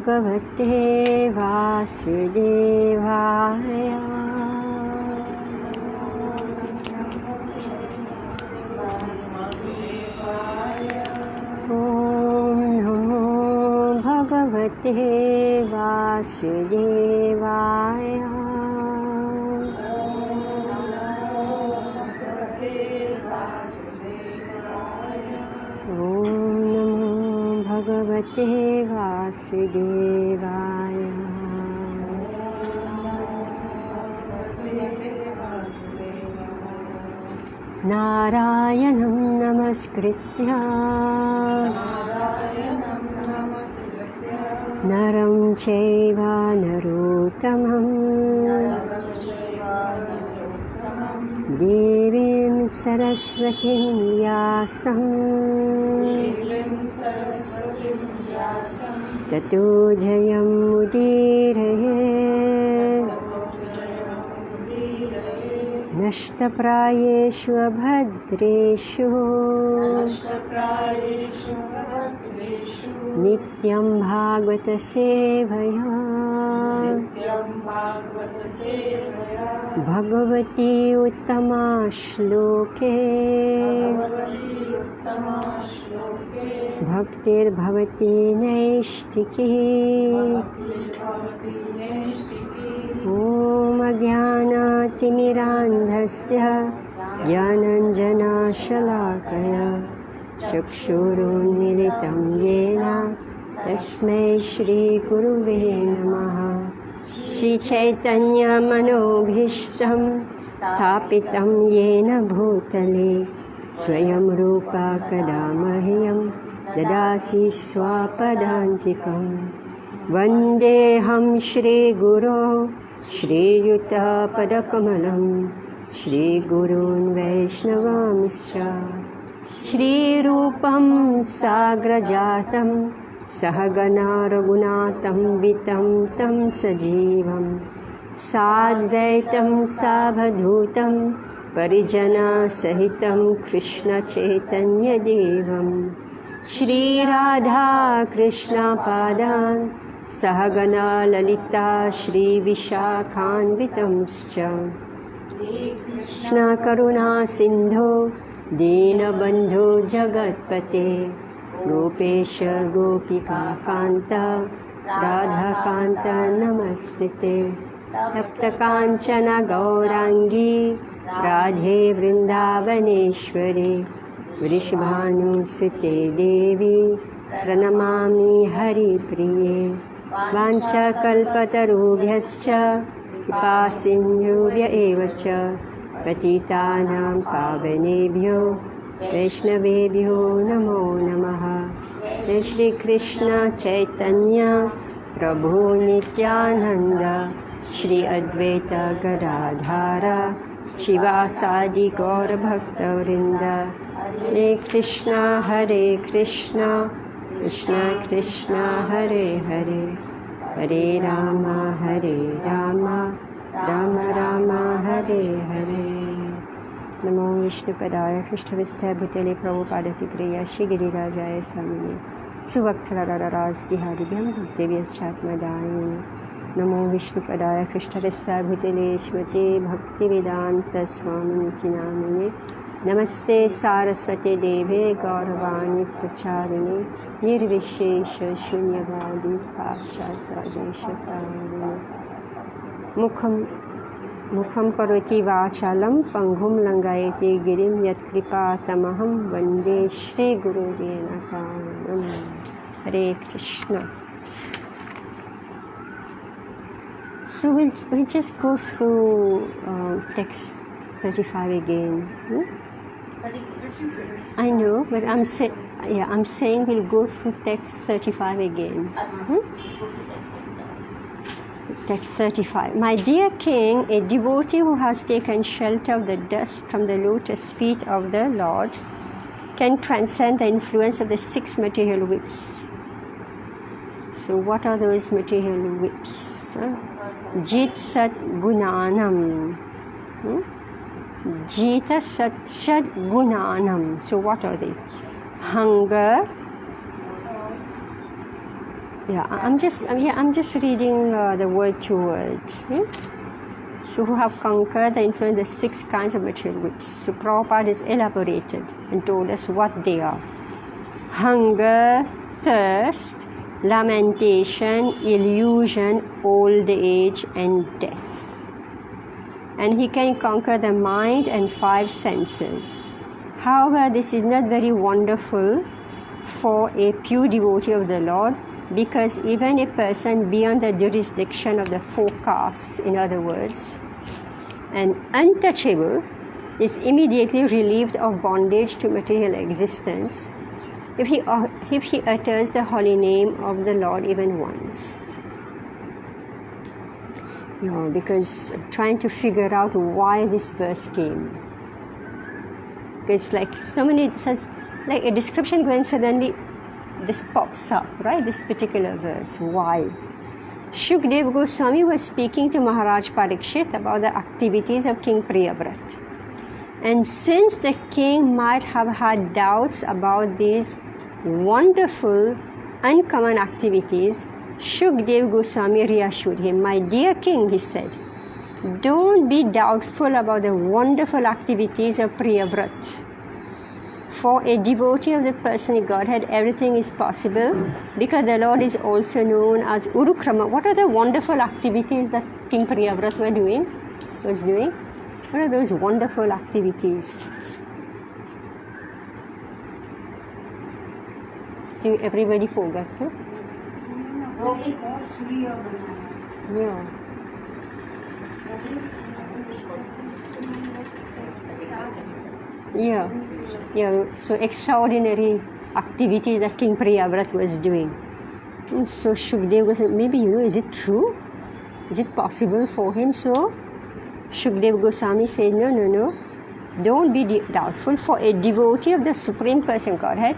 भगवते वासुदेवाय। ॐ नमो भगवते वासुदेवाय। भगवते वासुदेवाय। नारायणं नमस्कृत्य नरं चैव नरोत्तमं देवीं सरस्वतीं व्यासं ततो जयमुदीरयेत्। नष्टप्रायेषु अभद्रेषु नित्यं भागवत सेवया। भगवती उत्तमा श्लोके भक्तिर्भवति नैष्टिकी। ॐ अज्ञानातिमिरान्धस्य ज्ञानाञ्जनशलाकया चक्षुरुन्मीलितं येन तस्मै श्रीगुरुवे नमः। श्रीचैतन्यमनोभीष्टं स्थापितं येन भूतले स्वयं रूपा कदा मह्यं ददाति स्वापदान्तिकं। वन्देऽहं श्रीगुरो श्रीयुतपदकमलं श्रीगुरून् वैष्णवांश्च। श्रीरूपं साग्रजातं सहगना रघुनाथं वितं तं सजीवं साद्वैतं सावधूतं परिजनसहितं कृष्णचैतन्यदेवं श्रीराधाकृष्णपादान् सहगना ललिता श्रीविशाखान्वितंश्च। कृष्णकरुणासिन्धो दीनबन्धो जगत्पते गोपेश गोपिकान्त राधाकान्त नमस्ते। तप्तकाञ्चन गौराङ्गी राधे वृन्दावनेश्वरी वृषभानुसुते देवी प्रणमामि हरिप्रिये। वाञ्छाकल्पतरुभ्यश्च कृपासिन्धुभ्य एव च पतितानां पावनेभ्यो वैष्णवेभ्यो नमो नमः। जय श्री कृष्ण चैतन्य प्रभु नित्यानंद श्री अद्वैत गदाधर शिवासादि गौरभक्तवृंद। हरे कृष्ण कृष्ण कृष्ण हरे हरे हरे राम राम राम हरे हरे। नमो विष्णुपदाय कृष्णविस्थाय भूतले प्रभुपादतिक्रिया श्री गिरिराजाय स्वामिने सुवक्त्रराज बिहारिभ्यं भक्तिव्यश्चात्मदायिने। नमो विष्णुपदाय कृष्णविस्थाय भूतले श्रुते भक्तिवेदांत स्वामिनिति नामिने। नमस्ते सारस्वते देवे गौरवाणी प्रचारिणे निर्विशेष शून्यवादी पाश्चात्यादेशतारिणे। मुखं करोति वाचालं पंगुं लंघयति गिरिं यत्कृपातमहं वन्दे श्रीगुरुदेवनाथं। हरे Krishna. So we'll just go through text 35 again. I know, but I'm saying we'll go through text 35 again. Text 35. My dear king, a devotee who has taken shelter of the dust from the lotus feet of the Lord can transcend the influence of the 6 material whips. So what are those material whips? Jit Sat Gunanam. Jita Sat Gunanam. So what are they? Hunger, Yeah, I'm just reading the word to word. So who have conquered the influence of the 6 kinds of material goods. So Prabhupada is elaborated and told us what they are. Hunger, thirst, lamentation, illusion, old age, and death. And he can conquer the mind and 5 senses. However, this is not very wonderful for a pure devotee of the Lord, because even a person beyond the jurisdiction of the 4 castes, in other words, an untouchable, is immediately relieved of bondage to material existence if he utters the holy name of the Lord even once. Because I'm trying to figure out why this verse came. It's like so many such, like a description when suddenly this pops up, right? This particular verse. Why? Shukdev Goswami was speaking to Maharaj Parikshit about the activities of King Priyavrat. And since the king might have had doubts about these wonderful, uncommon activities, Shukdev Goswami reassured him. My dear king, he said, don't be doubtful about the wonderful activities of Priyavrat. For a devotee of the personal Godhead, everything is possible, because the Lord is also known as Urukrama. What are the wonderful activities that King Priyavrat was doing? What are those wonderful activities? So everybody forgot, huh? Yeah. Yeah, so extraordinary activity that King Priyavrat was doing. And so Shukdev was, maybe, is it true? Is it possible for him? So Shukdev Goswami said, no, don't be doubtful. For a devotee of the Supreme Person Godhead,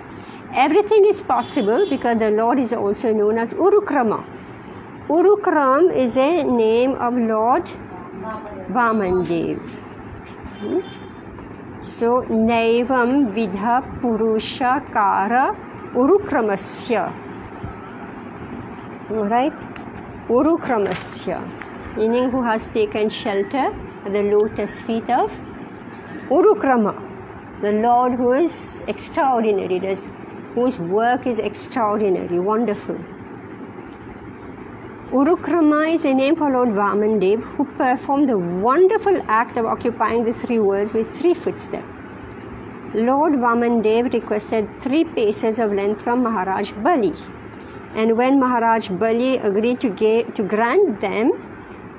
everything is possible, because the Lord is also known as Urukrama. Urukram is a name of Lord Vamandev. So, Naivam Vidha Purusha Kara Urukramasya. Right? Urukramasya. Meaning who has taken shelter at the lotus feet of Urukrama. The Lord who is extraordinary, whose work is extraordinary, wonderful. Urukrama is a name for Lord Vamandev, who performed the wonderful act of occupying the 3 worlds with 3 footsteps. Lord Vamandev requested 3 paces of length from Maharaj Bali, and when Maharaj Bali agreed to grant them,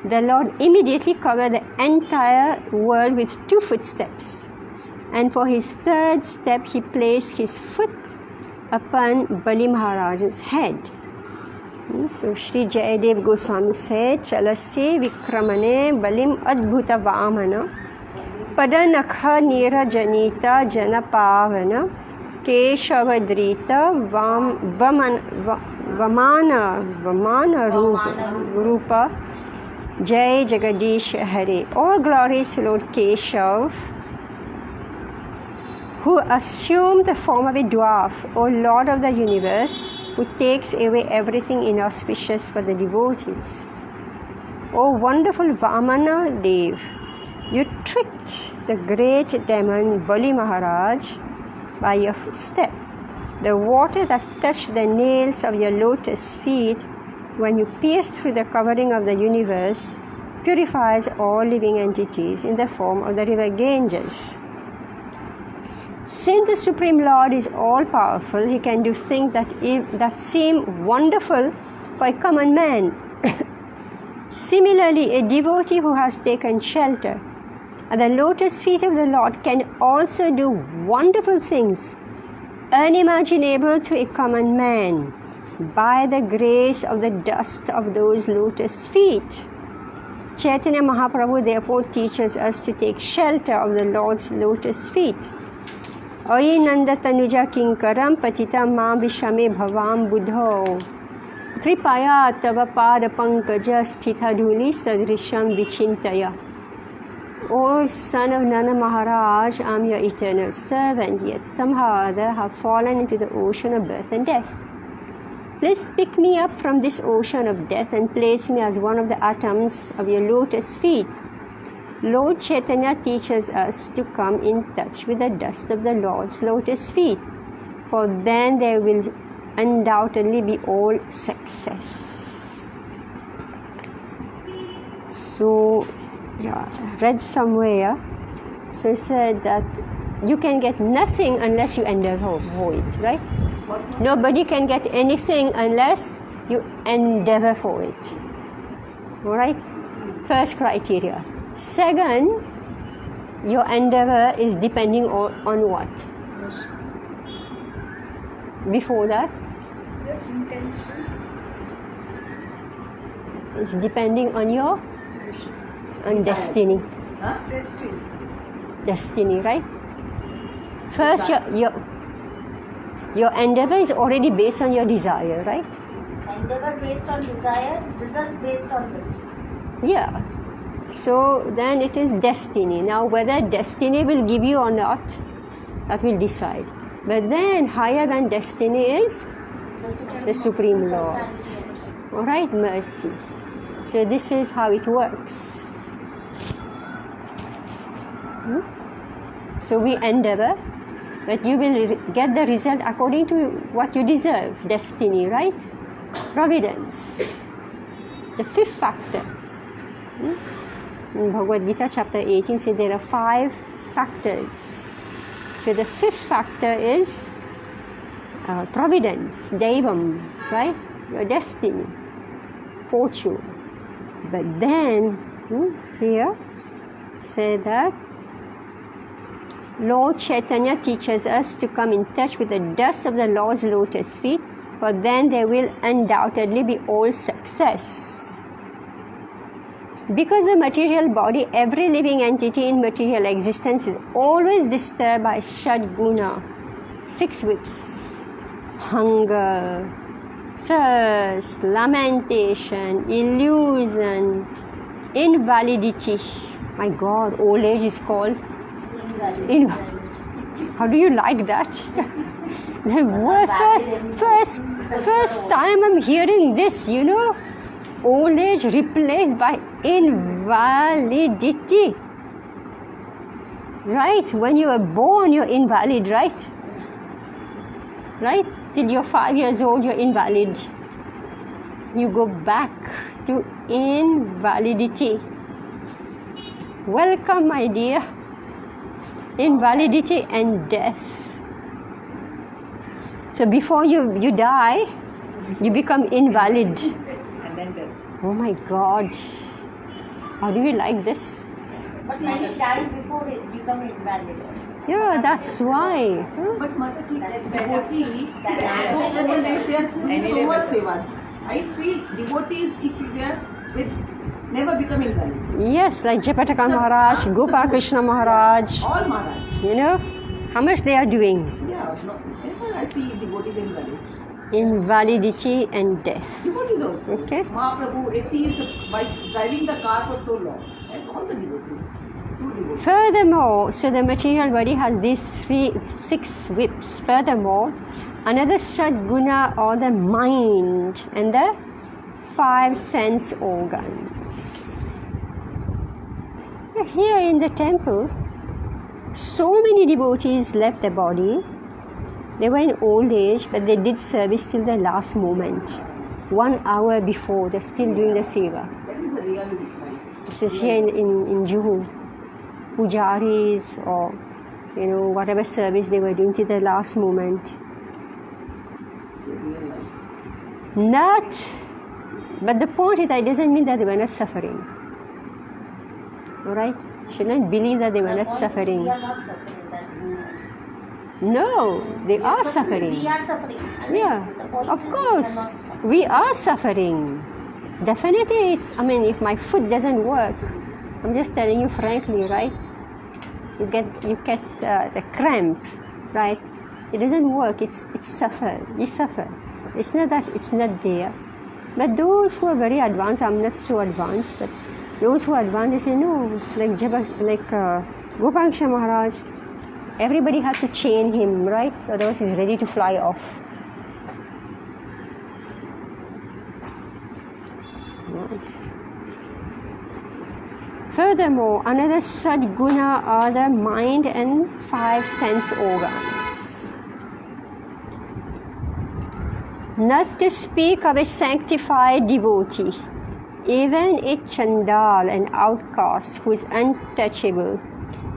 the Lord immediately covered the entire world with 2 footsteps, and for his 3rd step he placed his foot upon Bali Maharaj's head. So Sri Jayadev Goswami said, Chalasya Vikramane Balim Adbhuta Vamana Padanakha Nira Janita Janapavana Keshavadrita Vamana Rupa Jai Jagadish Hare. All glories to Lord Keshav, who assumed the form of a dwarf, O Lord of the universe, who takes away everything inauspicious for the devotees. O wonderful Vamana Dev, you tricked the great demon Bali Maharaj by your footstep. The water that touched the nails of your lotus feet when you pierced through the covering of the universe purifies all living entities in the form of the river Ganges. Since the Supreme Lord is all-powerful, he can do things that seem wonderful for a common man. Similarly, a devotee who has taken shelter at the lotus feet of the Lord can also do wonderful things unimaginable to a common man by the grace of the dust of those lotus feet. Chaitanya Mahaprabhu therefore teaches us to take shelter of the Lord's lotus feet. Oyi Nanda Tanuja Kinkaram Patita Ma Vishame Bhavam Buddho Kripaya Tava Pada Pankaja Sthita Dhuli Sadrisham Vichintaya. O son of Nana Maharaj, I am your eternal servant, yet somehow or other have fallen into the ocean of birth and death. please pick me up from this ocean of death and place me as one of the atoms of your lotus feet. Lord Chaitanya teaches us to come in touch with the dust of the Lord's lotus feet, for then there will undoubtedly be all success. So, read somewhere, so it said that you can get nothing unless you endeavor for it, right? Nobody can get anything unless you endeavor for it. Alright? First criteria. Second, your endeavor is depending on what? Before that? Intention. It's depending on your destiny. Huh? Destiny. Destiny, right? First, your endeavor is already based on your desire, right? Endeavor based on desire, result based on destiny. Yeah. So then it is destiny. Now whether destiny will give you or not, that will decide. But then higher than destiny is the Supreme Lord. Alright, mercy. So this is how it works. So we endeavor, but you will get the result according to what you deserve. Destiny, right? Providence. The fifth factor. In Bhagavad Gita chapter 18 says there are 5 factors. So the fifth factor is providence, Devam, right? Your destiny, fortune. But then here say that Lord Chaitanya teaches us to come in touch with the dust of the Lord's lotus feet, for then there will undoubtedly be all success. Because the material body, every living entity in material existence is always disturbed by Shadguna, 6 whips: hunger, thirst, lamentation, illusion, invalidity. My God, old age is called How do you like that? First time I'm hearing this, old age replaced by invalidity. Right? When you were born, you're invalid, right? Right? Till you're 5 years old, you're invalid. You go back to invalidity. Welcome, my dear. Invalidity and death. So before you die, you become invalid. And then death. Oh my God. How do you like this? But many die before it become invalid. Yeah, that's why. But Mataji, devotee, so when they say so much seva, I feel devotees, if they never become invalid. Yes, like Japataka Maharaj, Gopal Krishna Maharaj. All Maharaj. How much they are doing? Yeah, whenever I see devotees invalid. Invalidity and death. Devotees also. Okay. Mahaprabhu, 80 is by driving the car for so long. And all the devotees. True devotees. Furthermore, so the material body has these 6 whips. Furthermore, another Shadguna or the mind and the 5 sense organs. Here in the temple, so many devotees left the body. They were in old age, but they did service till the last moment. 1 hour before, they're still doing the seva. That is the reality life. This is here in Juhu. Pujaris or, whatever service they were doing till the last moment. It's a real life. But the point is that it doesn't mean that they were not suffering. Alright? Should not believe that they were not suffering. We are not suffering. No, they are suffering. We are suffering. Yeah, of course. We are suffering. Definitely, if my foot doesn't work, I'm just telling you frankly, right? You get the cramp, right? It doesn't work. It's suffer. You suffer. It's not that it's not there. But those who are very advanced, I'm not so advanced, but those who are advanced, they say no. Like Gopal Krishna Maharaj, everybody had to chain him, right? Otherwise he's ready to fly off. Right. Furthermore, another sadguna are the mind and 5 sense organs. Not to speak of a sanctified devotee, even a chandal, an outcast who is untouchable,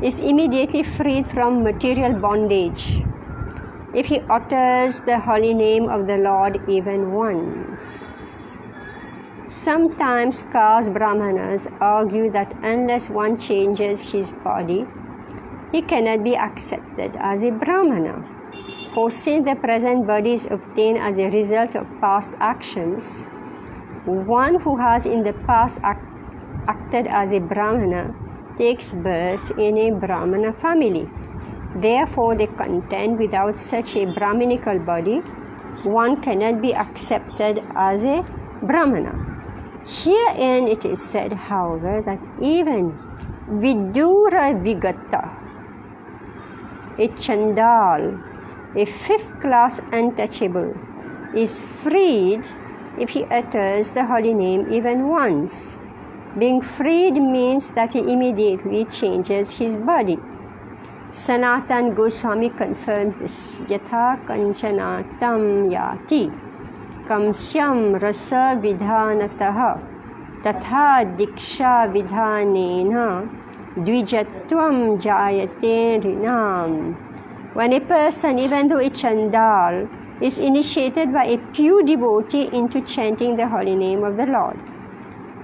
is immediately freed from material bondage if he utters the holy name of the Lord even once. Sometimes caste brahmanas argue that unless one changes his body, he cannot be accepted as a brahmana. For since the present body is obtained as a result of past actions, one who has in the past acted as a brahmana takes birth in a brahmana family. Therefore, they contend without such a brahminical body, one cannot be accepted as a brahmana. Herein it is said, however, that even Vidura Vigata, a chandal, a 5th class untouchable, is freed if he utters the holy name even once. Being freed means that he immediately changes his body. Sanatan Goswami confirms this. Yatha kanchanatam yati kamsyam rasa vidhanataha tatha diksha vidhanena dvijatvam jayate rinam. When a person, even though a chandal, is initiated by a pure devotee into chanting the holy name of the Lord,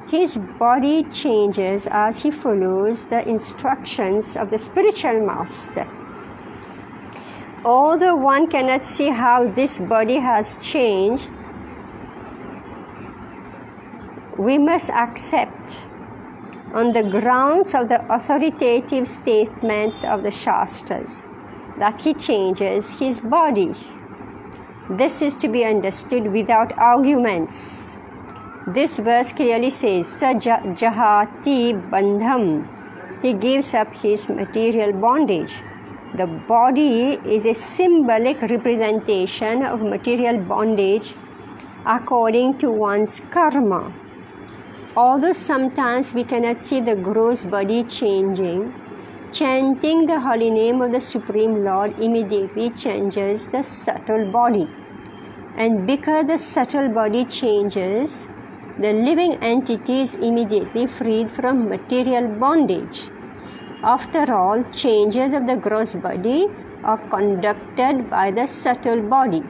his body changes as he follows the instructions of the spiritual master. Although one cannot see how this body has changed, we must accept on the grounds of the authoritative statements of the Shastras that he changes his body. This is to be understood without arguments. This verse clearly says, Sajahati bandham. He gives up his material bondage. The body is a symbolic representation of material bondage according to one's karma. Although sometimes we cannot see the gross body changing, chanting the holy name of the Supreme Lord immediately changes the subtle body. And because the subtle body changes, the living entity is immediately freed from material bondage. After all, changes of the gross body are conducted by the subtle body.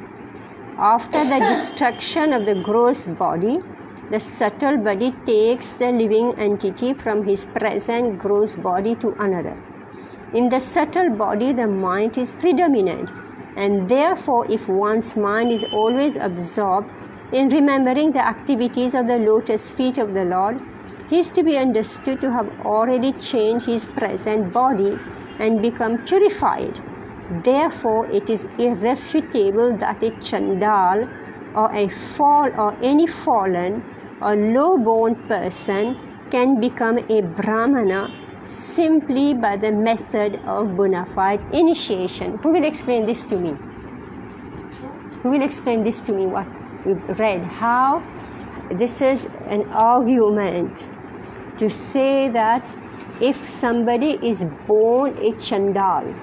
After the destruction of the gross body, the subtle body takes the living entity from his present gross body to another. In the subtle body, the mind is predominant, and therefore, if one's mind is always absorbed in remembering the activities of the lotus feet of the Lord, he is to be understood to have already changed his present body and become purified. Therefore, it is irrefutable that a chandal or any fallen or low-born person can become a brahmana simply by the method of bona fide initiation. Who will explain this to me? Who will explain this to me? What we've read? How this is an argument to say that if somebody is born a chandal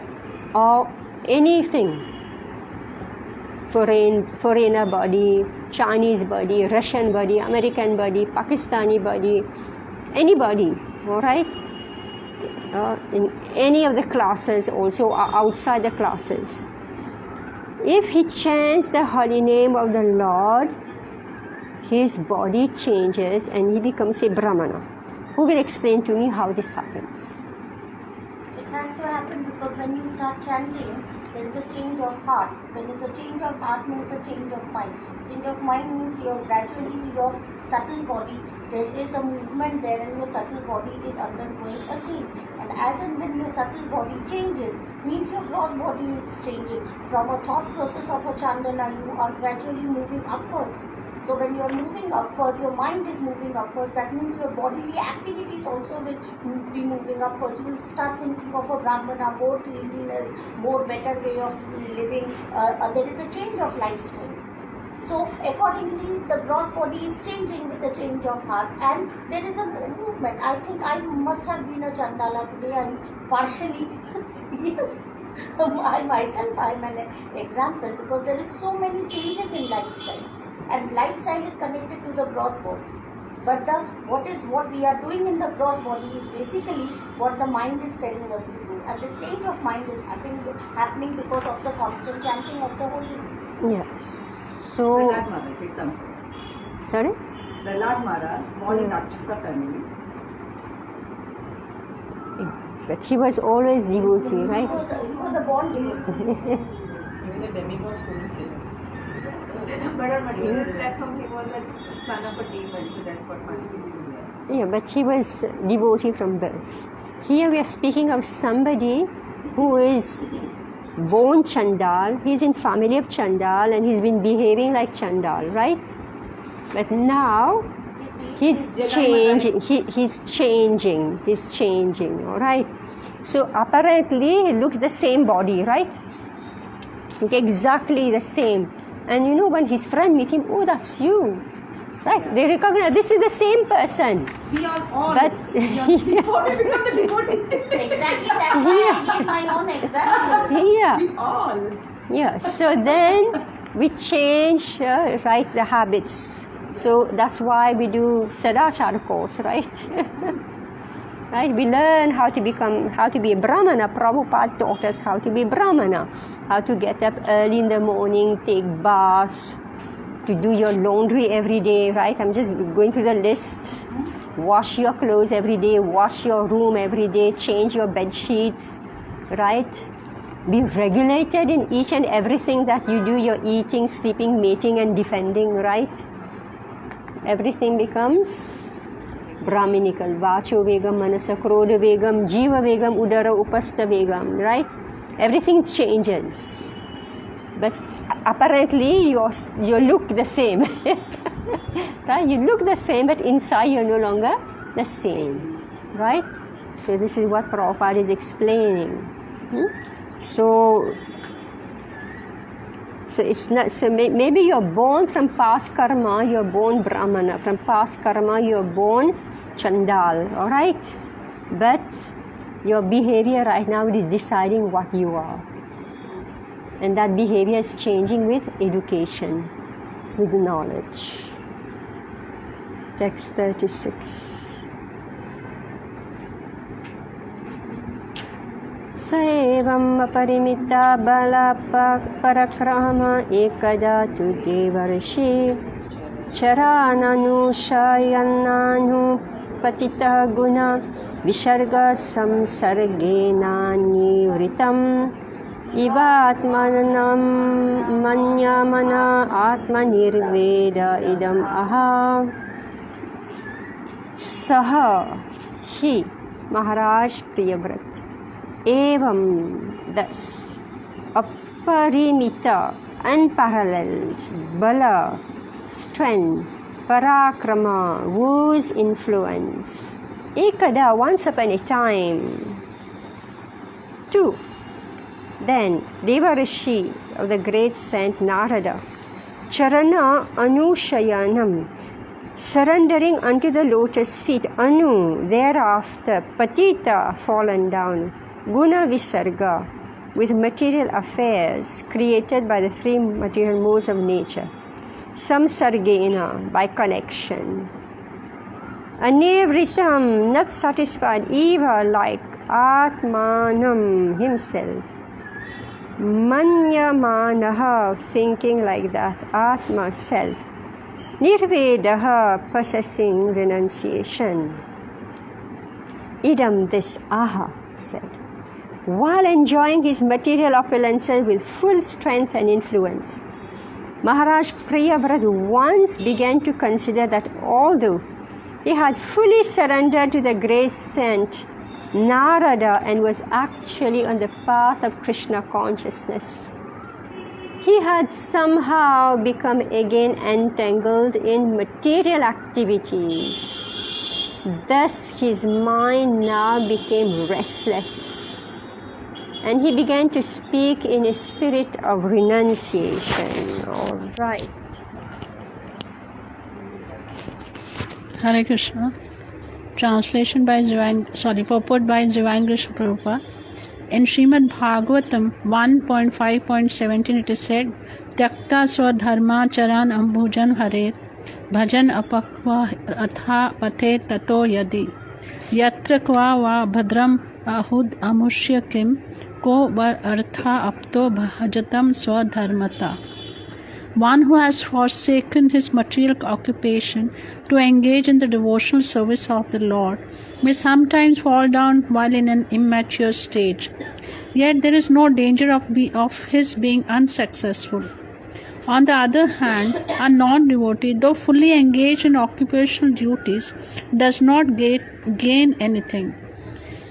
or anything, foreigner body, Chinese body, Russian body, American body, Pakistani body, anybody, all right? In any of the classes also or outside the classes. If he chants the holy name of the Lord, his body changes and he becomes a brahmana. Who will explain to me how this happens? It has to happen because when you start chanting, there is a change of heart. When it's a change of heart means a change of mind. Change of mind means gradually your subtle body, there is a movement there and your subtle body is undergoing a change. And as and when your subtle body changes, means your gross body is changing. From a thought process of a chandana, you are gradually moving upwards. So when you are moving upwards, your mind is moving upwards, that means your bodily activities also will be moving upwards. You will start thinking of a brahmana, more cleanliness, more better way of living. There is a change of lifestyle. So accordingly, the gross body is changing with the change of heart, and there is a movement. I think I must have been a Chandala today, and partially, yes. I myself, I am an example, because there is so many changes in lifestyle, and lifestyle is connected to the gross body. But what we are doing in the gross body is basically what the mind is telling us to do, and the change of mind is happening because of the constant chanting of the holy name. Yes. So, Prahlad Maharaj, example. sorry? Prahlad Maharaj, born in Rakshasa family. But he was always devotee, right? He was a born devotee. Even the demigods couldn't kill him. But on material platform, he was a son of a demon, so that's what Manipur. Yeah, but he was devotee from birth. Here we are speaking of somebody who is born Chandal, he's in family of Chandal and he's been behaving like Chandal, right? But now he's changing, he's changing, all right? So apparently he looks the same body, right? Exactly the same. And you know, when his friend meet him, oh, that's you. Right? They recognize this is the same person. We are all. But before we become the devotee. Exactly, that's why I gave my own example. yeah. We all. Yeah, so then we change, right, the habits. So that's why we do Sadachara course, right? Right? We learn how to be a Brahmana. Prabhupada taught us how to be Brahmana. How to get up early in the morning, take bath, to do your laundry every day, right? I'm just going through the list. Wash your clothes every day, wash your room every day, change your bed sheets, right? Be regulated in each and everything that you do, your eating, sleeping, mating and defending, right? Everything becomes Brahminical. Vacho Vegam, Manasa Krodha Vegam, Jiva Vegam, Udara Upasta Vegam, right? Everything changes. But apparently you look the same. Right? You look the same, but inside you're no longer the same. Right? So this is what Prabhupada is explaining. So it's not. So maybe you're born from past karma. You're born Brahmana. From past karma, you're born Chandal. All right, but your behavior right now is deciding what you are, and that behavior is changing with education, with knowledge. Text 36. Saevam aparimita bala parakrama ekada tu devarshi charananu shayannanu patita guna visharga samsargena nivritam ivatmanam manyamana atmanirveda idam aha saha he Maharaj Priyavrat evam thus aparimita unparalleled bala strength parakrama whose influence ekada once upon a time two then Devarishi of the great saint Narada charana anushayanam surrendering unto the lotus feet anu thereafter patita fallen down guna visarga with material affairs created by the three material modes of nature samsargena by connection anivritam not satisfied eva like atmanam himself manyamanaha thinking like that atma self nirvedaha possessing renunciation idam this aha said while enjoying his material opulences with full strength and influence Maharaj Priyavrat once began to consider that although he had fully surrendered to the great saint Narada and was actually on the path of Krishna consciousness, he had somehow become again entangled in material activities. Thus his mind now became restless, and he began to speak in a spirit of renunciation. All right. Hare Krishna. Translation by purport by Divine Grace Prabhupada. In Srimad Bhagavatam 1.5.17 it is said, Tyakta swadharma charan ambhujan harer bhajan apakva atha pathe tato yadi yatra kva va bhadram ahud amushya kim ko var artha apto bhajatam swadharmata. One who has forsaken his material occupation to engage in the devotional service of the Lord may sometimes fall down while in an immature stage. Yet there is no danger of his being unsuccessful. On the other hand, a non-devotee, though fully engaged in occupational duties, does not gain anything.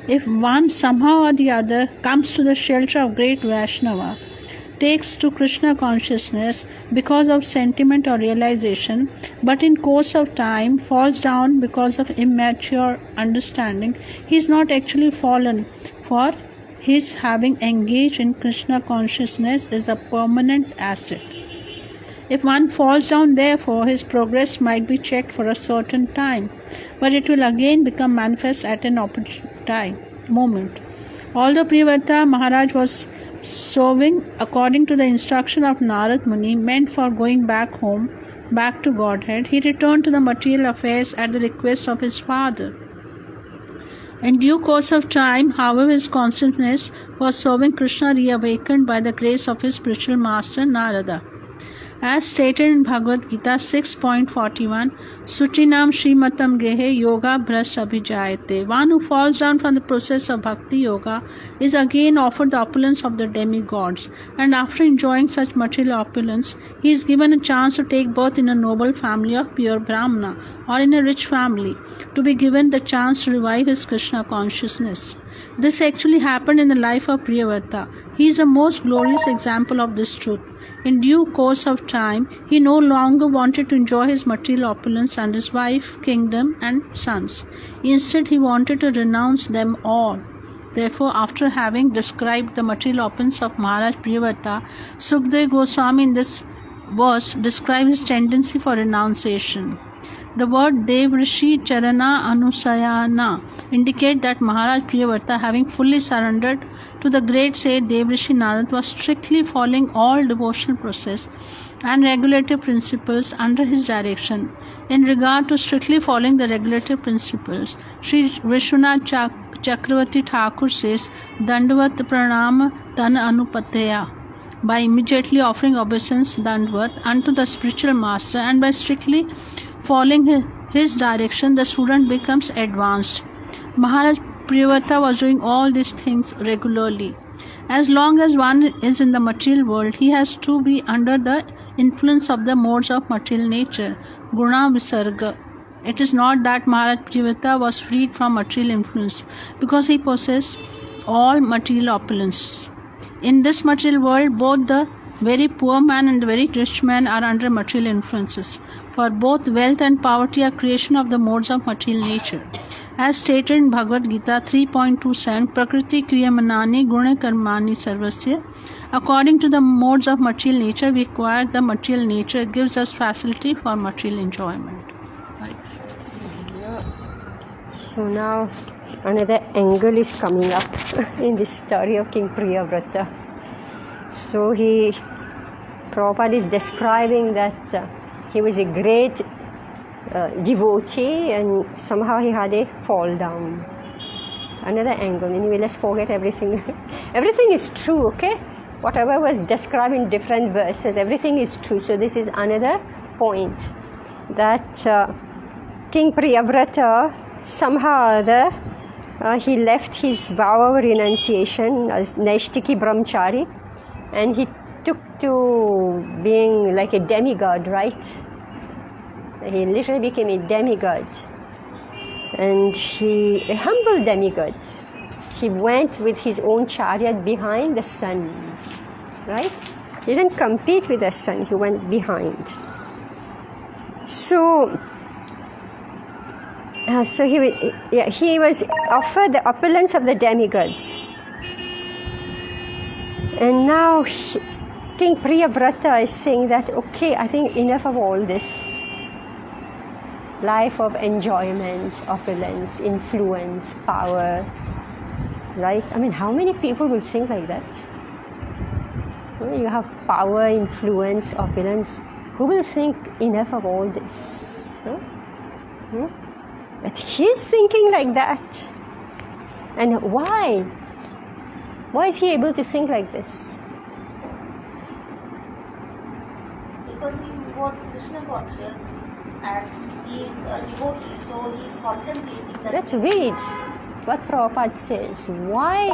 If one somehow or the other comes to the shelter of great Vaishnava, takes to Krishna consciousness because of sentiment or realization, but in course of time falls down because of immature understanding, he is not actually fallen, for his having engaged in Krishna consciousness is a permanent asset. If one falls down, therefore, his progress might be checked for a certain time, but it will again become manifest at an opportune moment. Although Priyavrata Maharaj was serving according to the instruction of Narad Muni, meant for going back home, back to Godhead, he returned to the material affairs at the request of his father. In due course of time, however, his consciousness for serving Krishna reawakened by the grace of his spiritual master Narada. As stated in Bhagavad Gita 6.41, Suchinam Srimatam Gehe Yoga Bhras Abhijayate. One who falls down from the process of Bhakti Yoga is again offered the opulence of the demigods, and after enjoying such material opulence, he is given a chance to take birth in a noble family of pure Brahmana or in a rich family, to be given the chance to revive his Krishna consciousness. This actually happened in the life of Priyavrata. He is a most glorious example of this truth. In due course of time, he no longer wanted to enjoy his material opulence and his wife, kingdom, and sons. Instead, he wanted to renounce them all. Therefore, after having described the material opulence of Maharaj Priyavrata, Sukadeva Goswami in this verse describes his tendency for renunciation. The word Dev Rishi Charana Anusayana indicate that Maharaj Priyavrata, having fully surrendered to the great sage Dev Rishi Narad, was strictly following all devotional process and regulative principles under his direction. In regard to strictly following the regulative principles, Sri Vishwanath Chakravarti Thakur says, Dandavat Pranam Tan Anupateya. By immediately offering obeisance Dandavat unto the spiritual master and by strictly following his direction, the student becomes advanced. Maharaj Priyavrata was doing all these things regularly. As long as one is in the material world, he has to be under the influence of the modes of material nature, Guna Visarga. It is not that Maharaj Priyavrata was freed from material influence, because he possessed all material opulence. In this material world, both the very poor man and the very rich man are under material influences, for both wealth and poverty are creation of the modes of material nature. As stated in Bhagavad Gita 3.27, Prakriti Kriyamanani Guna Karmani Sarvasya. According to the modes of material nature, we acquire the material nature gives us facility for material enjoyment. Right. So now another angle is coming up in this story of King Priyavrata. So Prabhupada is describing that he was a great devotee and somehow he had a fall down. Another angle. Anyway, let's forget everything. Everything is true, okay? Whatever was described in different verses, everything is true. So this is another point, that King Priyavrata somehow or other he left his vow of renunciation as Naishtiki Brahmachari, and he took to being like a demigod, right? He literally became a demigod, and a humble demigod. He went with his own chariot behind the sun, right? He didn't compete with the sun, he went behind. So he was offered the opulence of the demigods. And now King Priyavrata is saying that, okay, I think enough of all this. life of enjoyment, opulence, influence, power, right? I mean, how many people will think like that? You have power, influence, opulence. Who will think enough of all this? But he's thinking like that. And why? Why is he able to think like this? Because he was Krishna conscious and he is a devotee, so he is contemplating that. Let's read what Prabhupada says. Why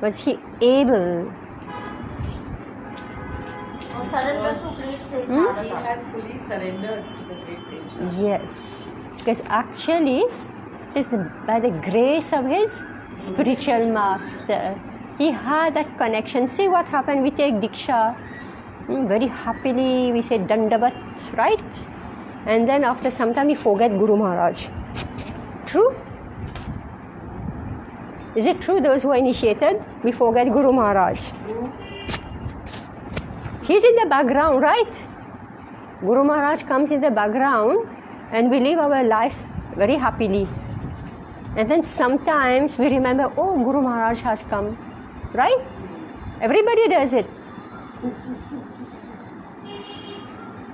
was he able? Surrender to great sage He Narada. had fully surrendered to the great sage. Yes, because actually, just by the grace of his spiritual master, he had that connection. See what happened? We take Diksha very happily, we say Dandavat, right? And then after some time we forget Guru Maharaj. True? Is it true, those who are initiated, we forget Guru Maharaj? He's in the background, right? Guru Maharaj comes in the background and we live our life very happily. And then sometimes we remember, oh, Guru Maharaj has come, right? Everybody does it.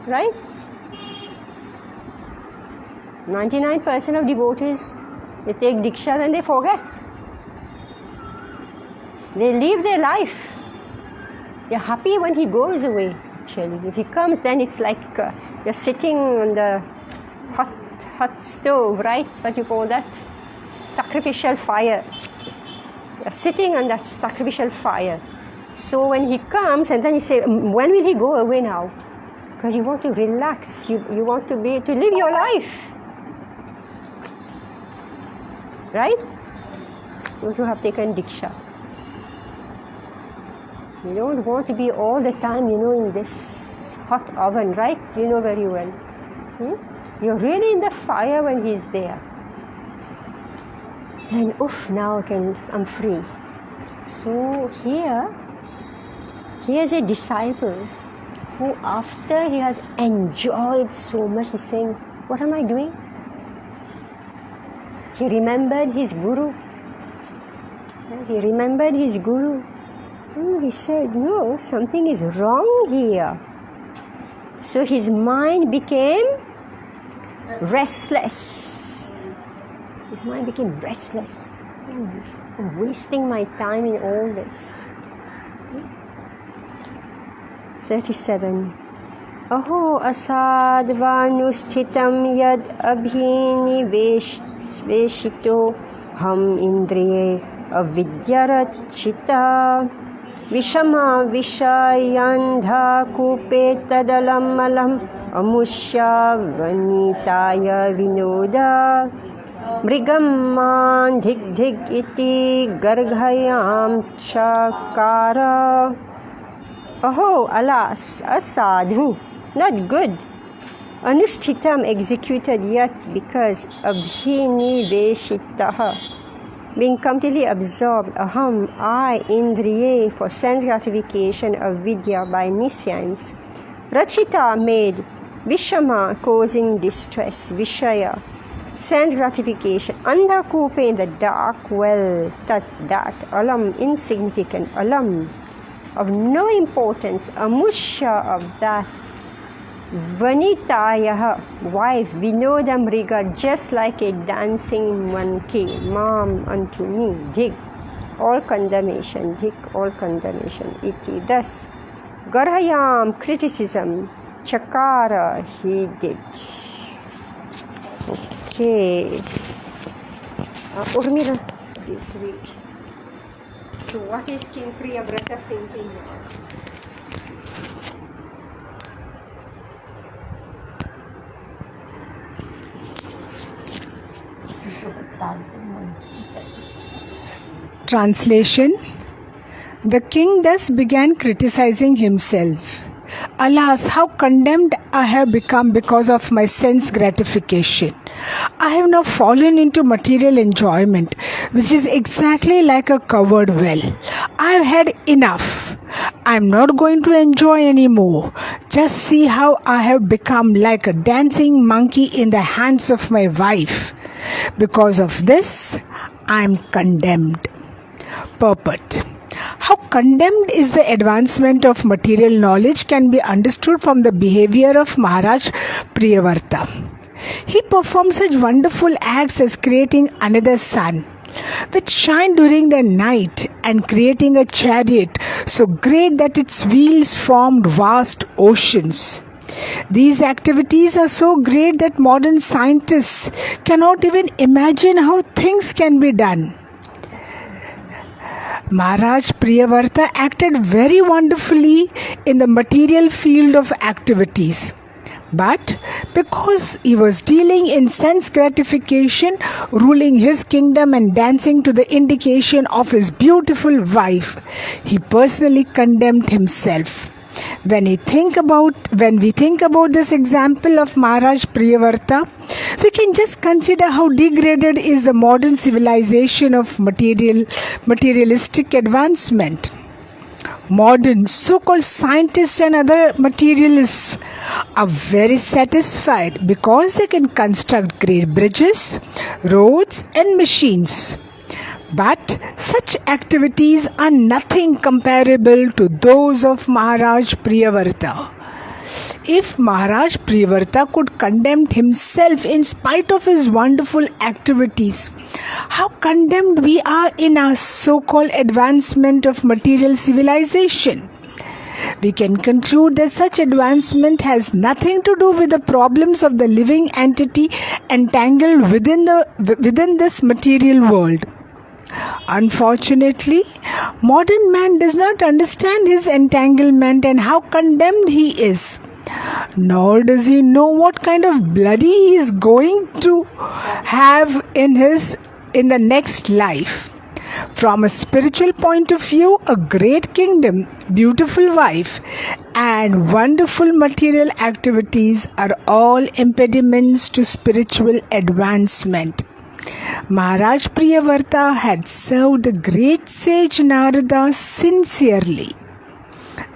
Right? 99% of devotees, they take Diksha then they forget. They live their life. You're happy when he goes away, actually. If he comes, then it's like you're sitting on the hot stove, right? What you call that? Sacrificial fire. You're sitting on that sacrificial fire. So when he comes, and then you say, when will he go away now? Because you want to relax. You want to live your life. Right? Those who have taken Diksha. You don't want to be all the time, in this hot oven, right? You know very well. You're really in the fire when he's there. Then, now I'm free. So here's a disciple who, after he has enjoyed so much, he's saying, what am I doing? He remembered his Guru. He said, no, something is wrong here. So his mind became restless. His mind became restless. I'm wasting my time in all this. 37. Aho asadvanusthitam yad abhiniveshito ham indriye avidyarachita vishama vishayandha kupe tadalam malam amushya vanitaya vinoda mrigam dhig iti garghayam chakara. Oh, alas, asadhu, not good. Anushtitam, executed yet, because abhiniveshitaha, being completely absorbed, aham, I, indriye, for sense gratification of vidya by nescience, rachita, made, vishama, causing distress, vishaya, sense gratification, andhakupe, in the dark well, that, alam, insignificant, alam, of no importance, amushya, of that, vanitayaha, wife, vinodam riga, just like a dancing monkey, mam, unto me, dhik, all condemnation, iti, thus, garhayam, criticism, chakara, he did. Okay. Urmila, please read. So what is King Priyavrata thinking now? Translation. The king thus began criticizing himself. Alas, how condemned I have become because of my sense gratification. I have now fallen into material enjoyment, which is exactly like a covered well. I have had enough. I'm not going to enjoy anymore. Just see how I have become like a dancing monkey in the hands of my wife. Because of this, I'm condemned. Purport. How condemned is the advancement of material knowledge can be understood from the behavior of Maharaj Priyavrata. He performed such wonderful acts as creating another sun, which shine during the night, and creating a chariot so great that its wheels formed vast oceans. These activities are so great that modern scientists cannot even imagine how things can be done. Maharaj Priyavrata acted very wonderfully in the material field of activities. But because he was dealing in sense gratification, ruling his kingdom and dancing to the indication of his beautiful wife, he personally condemned himself. When we think about this example of Maharaj Priyavrata, we can just consider how degraded is the modern civilization of materialistic advancement. Modern so-called scientists and other materialists are very satisfied because they can construct great bridges, roads and machines. But such activities are nothing comparable to those of Maharaj Priyavrata. If Maharaj Priyavrata could condemn himself in spite of his wonderful activities, how condemned we are in our so-called advancement of material civilization. We can conclude that such advancement has nothing to do with the problems of the living entity entangled within this material world. Unfortunately, modern man does not understand his entanglement and how condemned he is. Nor does he know what kind of bloody he is going to have in the next life. From a spiritual point of view, a great kingdom, beautiful wife, and wonderful material activities are all impediments to spiritual advancement. Maharaj Priyavrata had served the great sage Narada sincerely.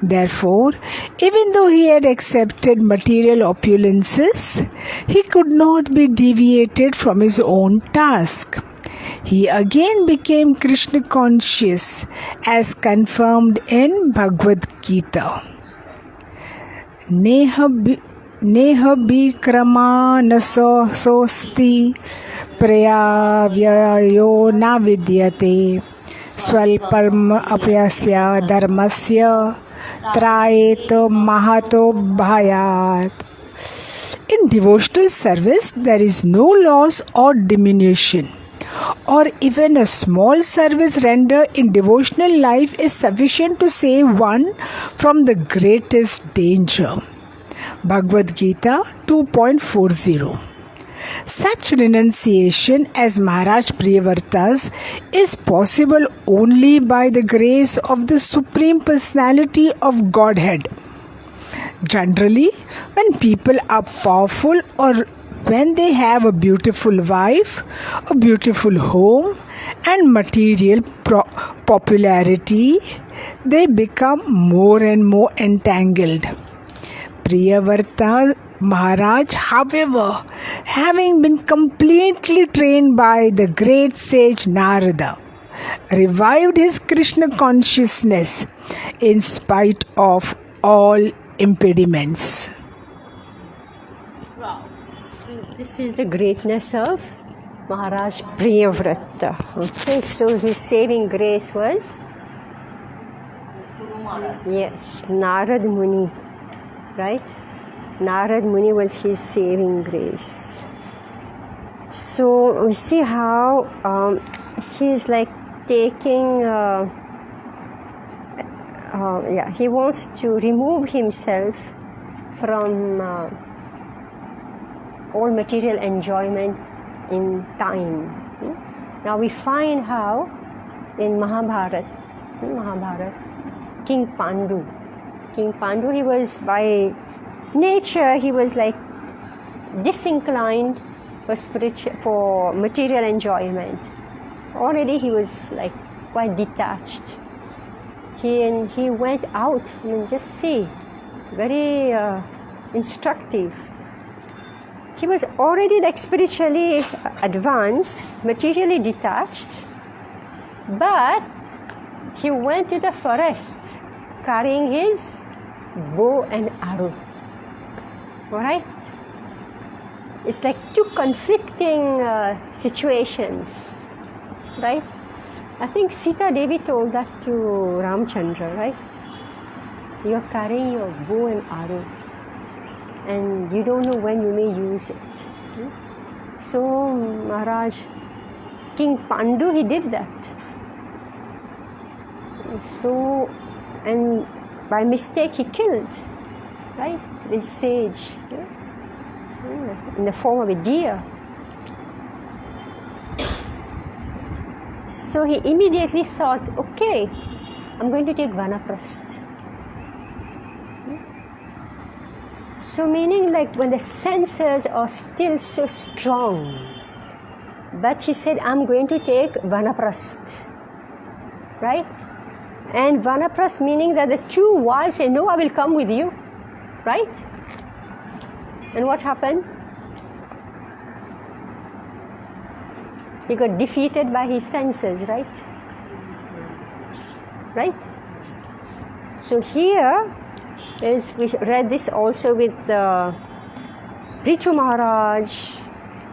Therefore, even though he had accepted material opulences, he could not be deviated from his own task. He again became Krishna conscious as confirmed in Bhagavad Gita. Neha bikrama nasosti prayavyayo na vidyate swalparm apyasya dharmasya trayeto mahato bhayat. In devotional service, there is no loss or diminution, or even a small service rendered in devotional life is sufficient to save one from the greatest danger. Bhagavad Gita 2.40. Such renunciation as Maharaj Priyavrata's is possible only by the grace of the Supreme Personality of Godhead. Generally, when people are powerful or when they have a beautiful wife, a beautiful home and material popularity, they become more and more entangled. Priyavrata Maharaj, however, having been completely trained by the great sage Narada, revived his Krishna consciousness in spite of all impediments. Wow. This is the greatness of Maharaj Priyavrata. Okay, so his saving grace was? Guru Maharaj. Yes, Narad Muni, right? Narad Muni was his saving grace. So we see how he's like taking, he wants to remove himself from all material enjoyment in time. Now we find how in Mahabharata, King Pandu, he was by nature, he was like disinclined for material enjoyment. Already he was like quite detached. he went out. I mean, just see, very instructive. He was already like spiritually advanced, materially detached, but he went to the forest carrying his bow and arrow. Alright? It's like two conflicting situations, right? I think Sita Devi told that to Ramchandra, right? You are carrying your bow and arrow, and you don't know when you may use it. So Maharaj, King Pandu, he did that. So, and by mistake he killed, right, this sage, in the form of a deer. So he immediately thought, okay, I'm going to take Vanaprastha. So meaning like when the senses are still so strong, but he said, I'm going to take Vanaprastha, right? And Vanaprastha meaning that the two wives say, no, I will come with you, right? And what happened? He got defeated by his senses, right? Right? So here is, we read this also with Prithu Maharaj,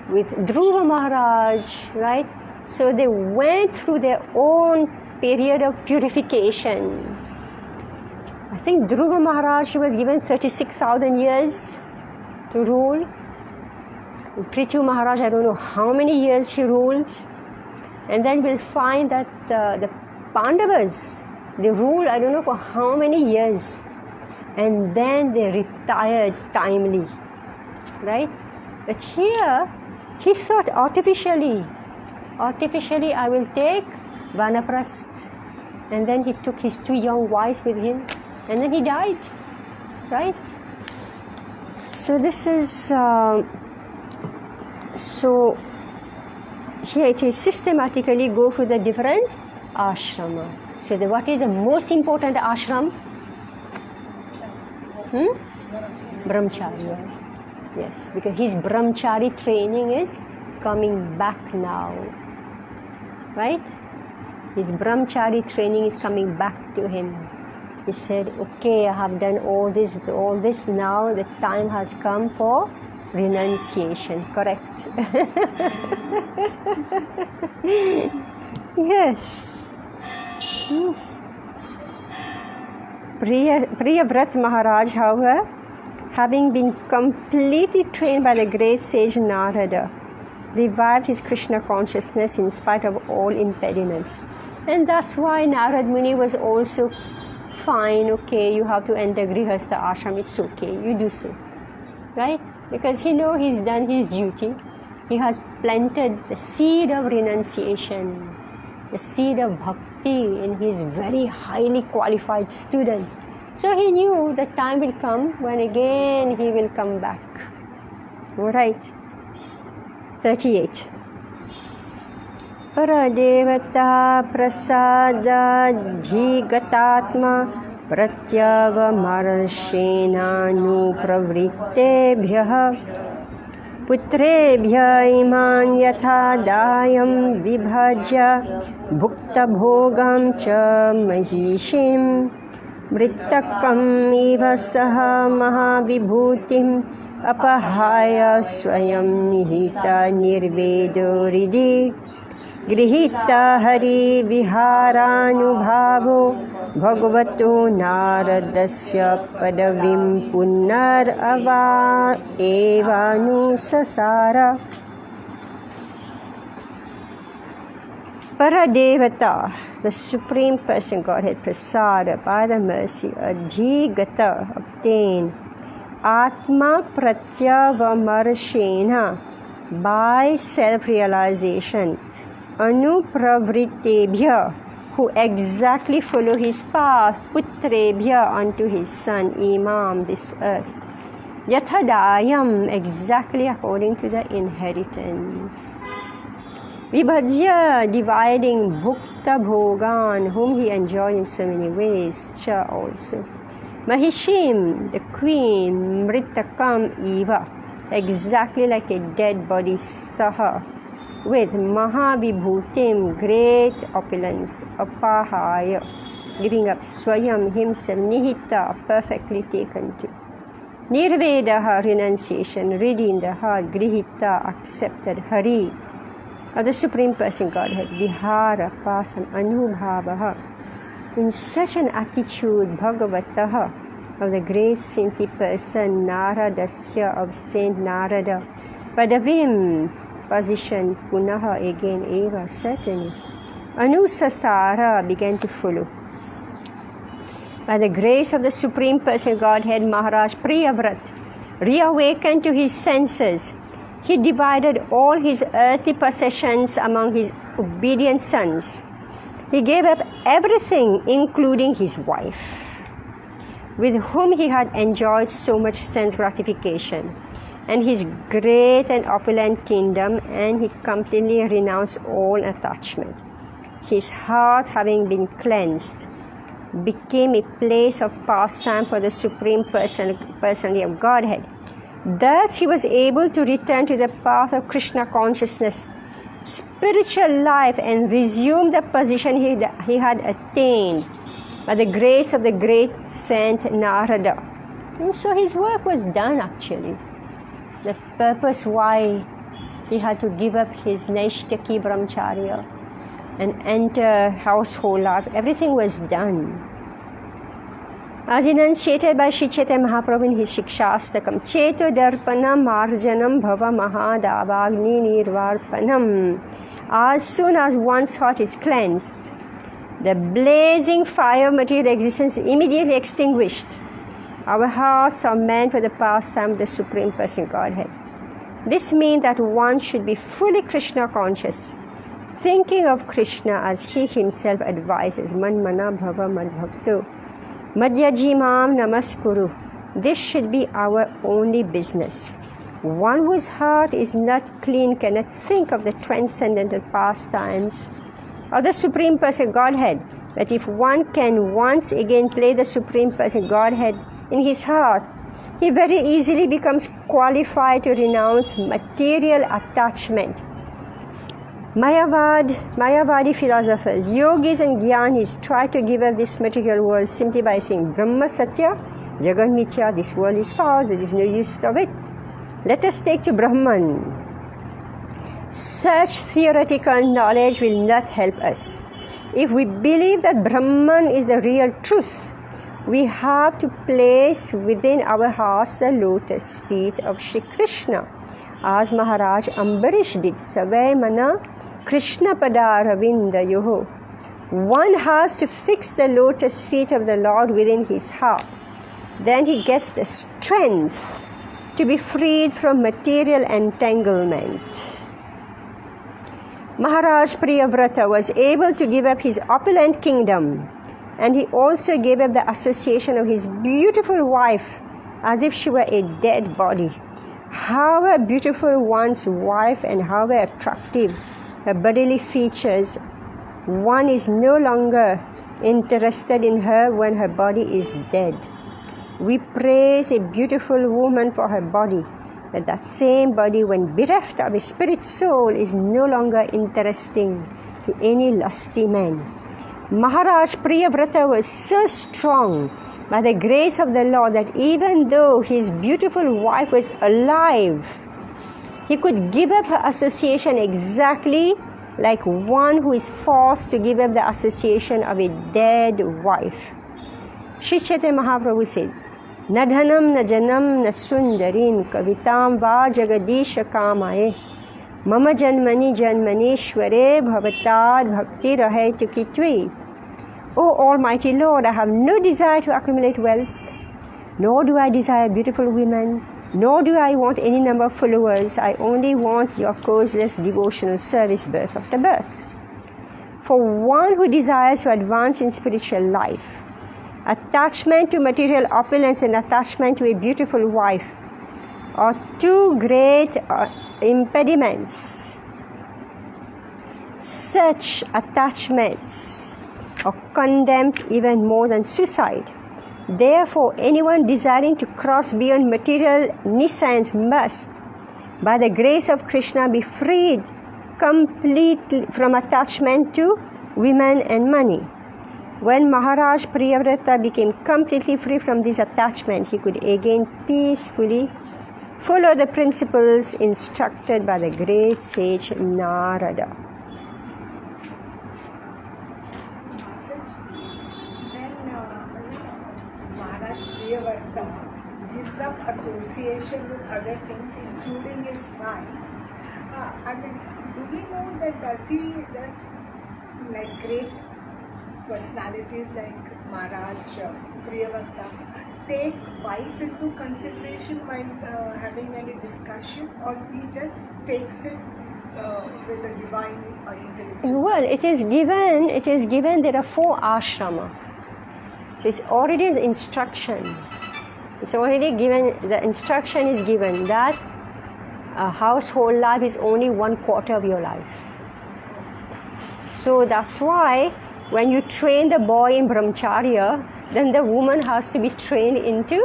with Dhruva Maharaj, right? So they went through their own period of purification. I think Dhruva Maharaj, he was given 36,000 years to rule. Prithu Maharaj, I don't know how many years he ruled. And then we'll find that the Pandavas, they ruled I don't know for how many years. And then they retired timely, right? But here, he thought artificially I will take Vanaprastha. And then he took his two young wives with him, and then he died, right? So this is, so here it is systematically go through the different ashrama. So what is the most important ashram? Brahmacharya. Yes, because his brahmachari training is coming back now, right? His brahmachari training is coming back to him. He said, okay, I have done all this, now the time has come for renunciation, correct? Yes. Priyavrat Maharaj, however, having been completely trained by the great sage Narada, revived his Krishna consciousness in spite of all impediments. And that's why Narad Muni was also fine, okay, you have to enter Grihastha ashram, it's okay, you do so, right? Because he knows he's done his duty. He has planted the seed of renunciation, the seed of bhakti in his very highly qualified student. So he knew the time will come when again he will come back. Alright. 38. Paradevata prasada dhigatatma pratyavamarshena nupravrittebhyah putrebhya iman yatha dayam vibhajya bhukta bhogam cha mahishim mrittakam iva saha mahavibhutim apahaya swayam nihita nirvedo ridi grihita hari viharanubhavo bhagavato naradasya padavim punnar ava evanu sasara. Paradevata, the Supreme Person Godhead, prasada, by the mercy, adhigata, obtained, atma pratyavamarshena, by self-realization, anupravrittebhya, who exactly follow his path, putrebhya, unto his son, Imam, this earth, yathadayam, exactly according to the inheritance. Vibhajya, dividing bhukta bhogan, whom he enjoyed in so many ways, cha also. Mahishim, the queen, mritakam eva, exactly like a dead body, saha, with mahavibhutim, great opulence, apahaya, giving up swayam, himself, nihita, perfectly taken to. Nirvedaha, renunciation, ready in the heart, grihita, accepted, hari, of the Supreme Person Godhead, vihara, pasam, anubhavaha. In such an attitude, Bhagavataha, of the great saintly person, Naradasya, of Saint Narada, Padavim, position, Punaha, again, Eva, certainly. Anusasara began to follow. By the grace of the Supreme Person Godhead, Maharaj Priyavrat reawakened to his senses. He divided all his earthly possessions among his obedient sons. He gave up everything, including his wife, with whom he had enjoyed so much sense gratification, and his great and opulent kingdom, and he completely renounced all attachment. His heart, having been cleansed, became a place of pastime for the Supreme Personality of Godhead. Thus he was able to return to the path of Krishna consciousness, spiritual life, and resume the position he had attained by the grace of the great Saint Narada. And so his work was done actually. The purpose why he had to give up his Naishtaki Brahmacharya and enter household life, everything was done. As enunciated by Sri Chaitanya Mahaprabhu in his Shikshastakam, Cheto Darpanam Marjanam Bhava Mahadavagni Nirvarpanam. As soon as one's heart is cleansed, the blazing fire of material existence is immediately extinguished. Our hearts are meant for the pastime of the Supreme Person Godhead. This means that one should be fully Krishna conscious, thinking of Krishna as he himself advises, Manmana Bhava Madbhakto. Madhyajimam namaskuru. This should be our only business. One whose heart is not clean cannot think of the transcendental pastimes of the Supreme Person Godhead. But if one can once again play the Supreme Person Godhead in his heart, he very easily becomes qualified to renounce material attachment. Mayavadi philosophers, yogis and jnanis try to give up this material world simply by saying Brahma Satya, Jagat Mithya, this world is false, there is no use of it. Let us take to Brahman. Such theoretical knowledge will not help us. If we believe that Brahman is the real truth, we have to place within our hearts the lotus feet of Shri Krishna, as Maharaj Ambarish did. Savai mana Krishna padaravinda yoho. One has to fix the lotus feet of the Lord within his heart. Then he gets the strength to be freed from material entanglement. Maharaj Priyavrata was able to give up his opulent kingdom, and he also gave up the association of his beautiful wife as if she were a dead body. However beautiful one's wife and however attractive her bodily features, one is no longer interested in her when her body is dead. We praise a beautiful woman for her body, but that same body, when bereft of a spirit soul, is no longer interesting to any lusty man. Maharaj Priyavrata was so strong by the grace of the Lord that even though his beautiful wife was alive, he could give up her association exactly like one who is forced to give up the association of a dead wife. Sri Chaitanya Mahaprabhu said, Na dhanam, na janam, na sundarin, kavitam va jagadisha kamaye, mama janmani janmanishware bhavatad bhakti rahaitu kitvi. O Almighty Lord, I have no desire to accumulate wealth, nor do I desire beautiful women, nor do I want any number of followers. I only want your causeless devotional service birth after birth. For one who desires to advance in spiritual life, attachment to material opulence and attachment to a beautiful wife are two great impediments such attachments are condemned even more than suicide. Therefore, anyone desiring to cross beyond material nescience must, by the grace of Krishna, be freed completely from attachment to women and money. When Maharaj Priyavrata became completely free from this attachment, he could again peacefully follow the principles instructed by the great sage Narada. When Maharaj Priyavrata gives up association with other things, including his mind, do we know that does like great personalities like Maharaj Priyavrata take wife into consideration while having any discussion, or he just takes it with the divine intelligence? Well, it is given there are 4 ashrama. So it's already the instruction. It's already given, the instruction is given that a household life is only 1/4 of your life. So that's why when you train the boy in brahmacharya, then the woman has to be trained into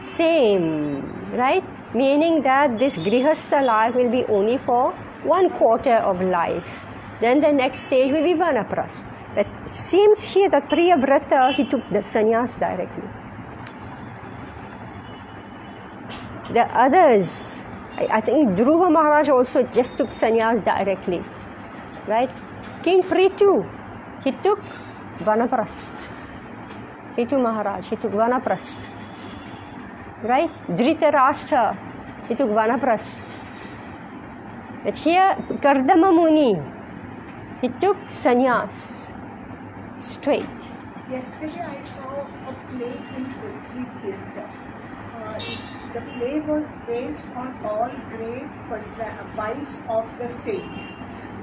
same, right? Meaning that this grihastha life will be only for 1/4 of life. Then the next stage will be vanaprastha. That seems here that Priyavrata, he took the sannyas directly. The others, I think Dhruva Maharaj also just took sannyas directly, right? King Prithu, he took vanaprastha. Prithu Maharaj, he took vanaprastha, right? Dhritarashtra, he took vanaprastha. But here, Kardama Muni, he took sannyas, straight. Yesterday I saw a play in Prithvi Theatre. The play was based on all great wives of the saints,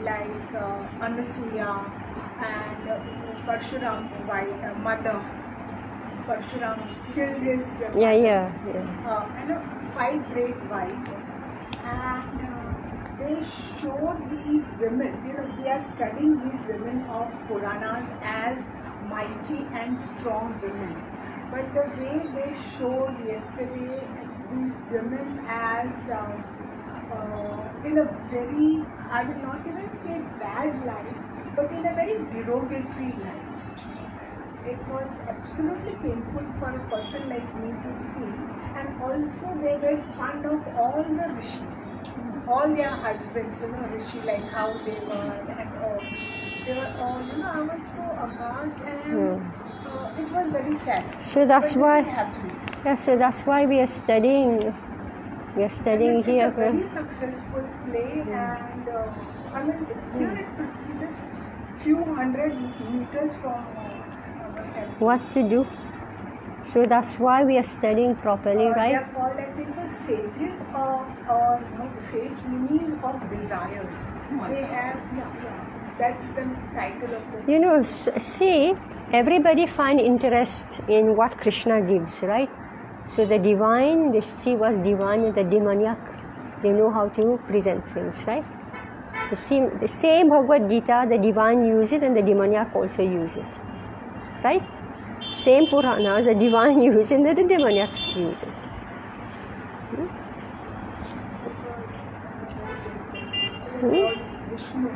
like Anasuya and Parshuram's wife, mother. Parshuram killed his Yeah. 5 great wives, and they showed these women, we are studying these women of Puranas as mighty and strong women. But the way they showed yesterday these women as in a very, I will not even say bad light, but in a very derogatory light. It was absolutely painful for a person like me to see, and also they made fun of all the rishis, all their husbands, rishi, like how they were, and all. They were all, I was so aghast, and it was very sad. So that's But why, this is happening. so that's why we are studying. We are studying It's here. a very successful play, and just here at Prithvi, just few hundred meters from our temple. What to do? So that's why we are studying properly, They right? are called, I think, so sages or sage munis of desires. They have, that's the title of the. See, everybody find interest in what Krishna gives, right? So the divine, they see what's divine, and the demoniac, they know how to present things, right? The same Bhagavad Gita, the divine use it and the demoniac also use it, right? Same Puranas, the divine use it and the demoniacs use it. Vishnu.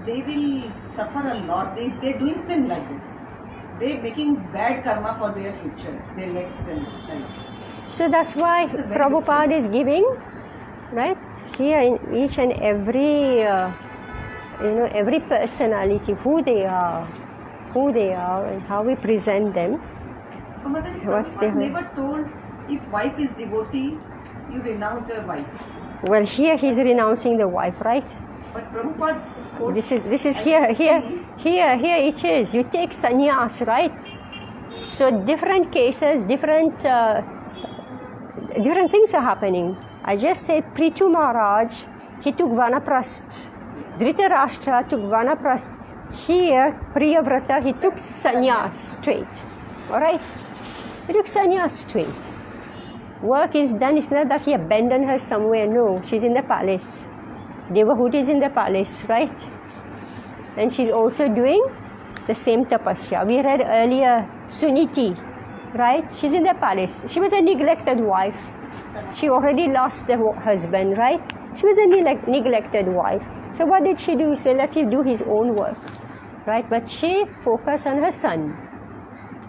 They will suffer a lot. They're doing sin like this. They're making bad karma for their future, their next life. So that's why Prabhupada is giving, right? Here in each and every, every personality, who they are, and how we present them. What's Prabhupada the- never told if wife is devotee, you renounce your wife. Well, here he's renouncing the wife, right? But Prabhupada's quote, This is here it is. You take sannyas, right? So different cases, different things are happening. I just said Prithu Maharaj, he took vanaprastha. Dhritarashtra took vanaprastha. Here, Priyavrata, he took sannyas straight. Alright? He took sannyas straight. Work is done. It's not that he abandoned her somewhere. No, she's in the palace. devotees in the palace, right? And she's also doing the same tapasya. We read earlier Suniti, right? She's in the palace. She was a neglected wife. She already lost the husband, right? She was a neglected wife. So what did she do? So let him do his own work, right? But she focused on her son.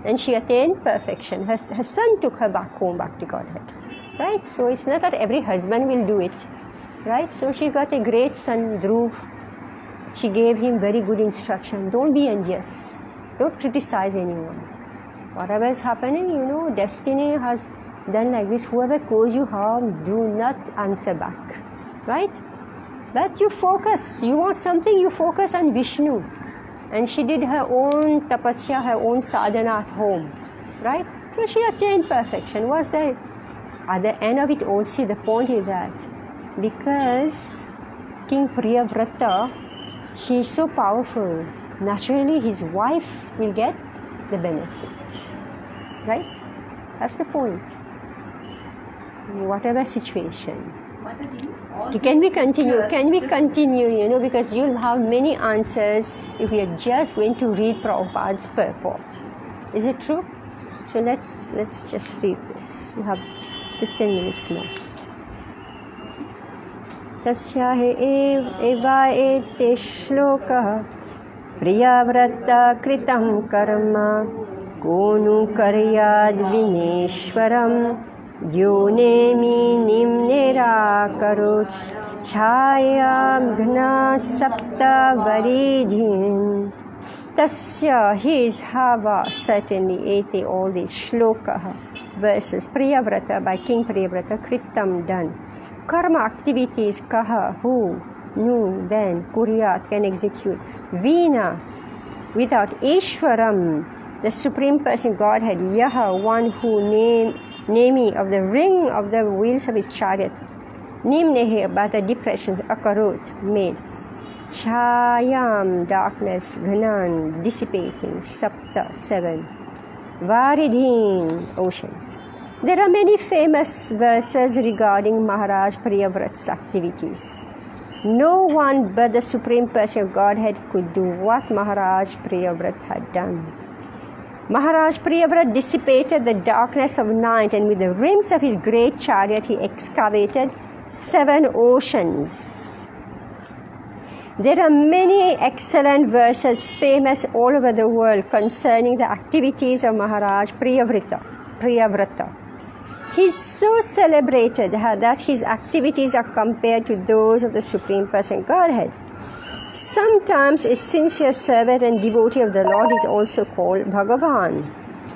And she attained perfection. Her son took her back home, back to Godhead, right? So it's not that every husband will do it, right? So she got a great son, Dhruv. She gave him very good instruction. Don't be envious. Don't criticize anyone. Whatever is happening, destiny has done like this. Whoever caused you harm, do not answer back, right? But you focus. You want something, you focus on Vishnu. And she did her own tapasya, her own sadhana at home, right? So she attained perfection. At the end of it also, the point is that because King Priyavrata, he is so powerful, naturally his wife will get the benefit, right? That's the point. In whatever situation. Can we continue? Because you'll have many answers if we are just going to read Prabhupada's purport. Is it true? So let's just read this. We have 15 minutes more. Tasya eva ete shloka priyavrata kritam karma konu karyad vineshwaram Yonemi nimnera chayam gnat sapta varidhin. Tasya, his hava, certainly ete all these shloka verses, Priyavrata by King Priyavrata, kritam done. Karma activities, kaha, who, nu, then, kuryat, can execute. Vina, without Ishwaram, the Supreme Person Godhead, Yaha, one who Nemi, of the ring of the wheels of his chariot. Nimnehe, about the depressions, akarut, made. Chayam, darkness, ghanan, dissipating, sapta, 7. Varidhin, oceans. There are many famous verses regarding Maharaj Priyavrata's activities. No one but the Supreme Person of Godhead could do what Maharaj Priyavrata had done. Maharaj Priyavrata dissipated the darkness of night, and with the rims of his great chariot he excavated 7 oceans. There are many excellent verses famous all over the world concerning the activities of Maharaj Priyavrata. He is so celebrated that his activities are compared to those of the Supreme Person Godhead. Sometimes a sincere servant and devotee of the Lord is also called Bhagavan.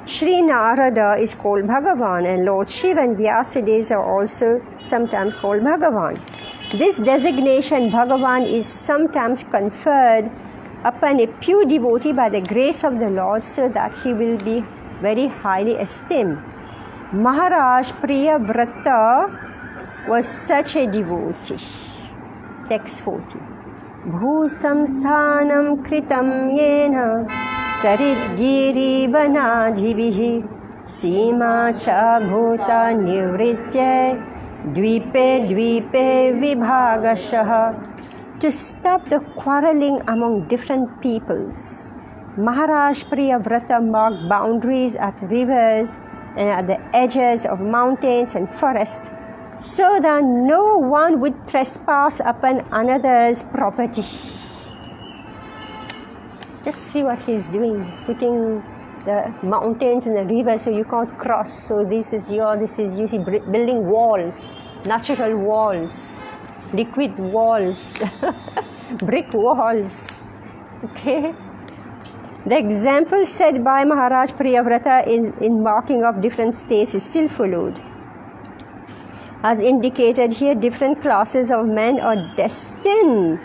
Sri Narada is called Bhagavan, and Lord Shiva and Vyasadeva are also sometimes called Bhagavan. This designation, Bhagavan, is sometimes conferred upon a pure devotee by the grace of the Lord, so that he will be very highly esteemed. Maharaj Priyavrata was such a devotee. Text 40. Bhusamsthanam kritam yena saridgiri vanadhibihi sima cha bhuta nivritya dvipe vibhagashaha. To stop the quarreling among different peoples, Maharaj Priyavrata marked boundaries at rivers and at the edges of mountains and forests, so that no one would trespass upon another's property. Just see what he's doing. He's putting the mountains and the rivers so you can't cross. So this is you see, building walls, natural walls, liquid walls, brick walls. Okay. The example set by Maharaj Priyavrata in marking of different states is still followed. As indicated here, different classes of men are destined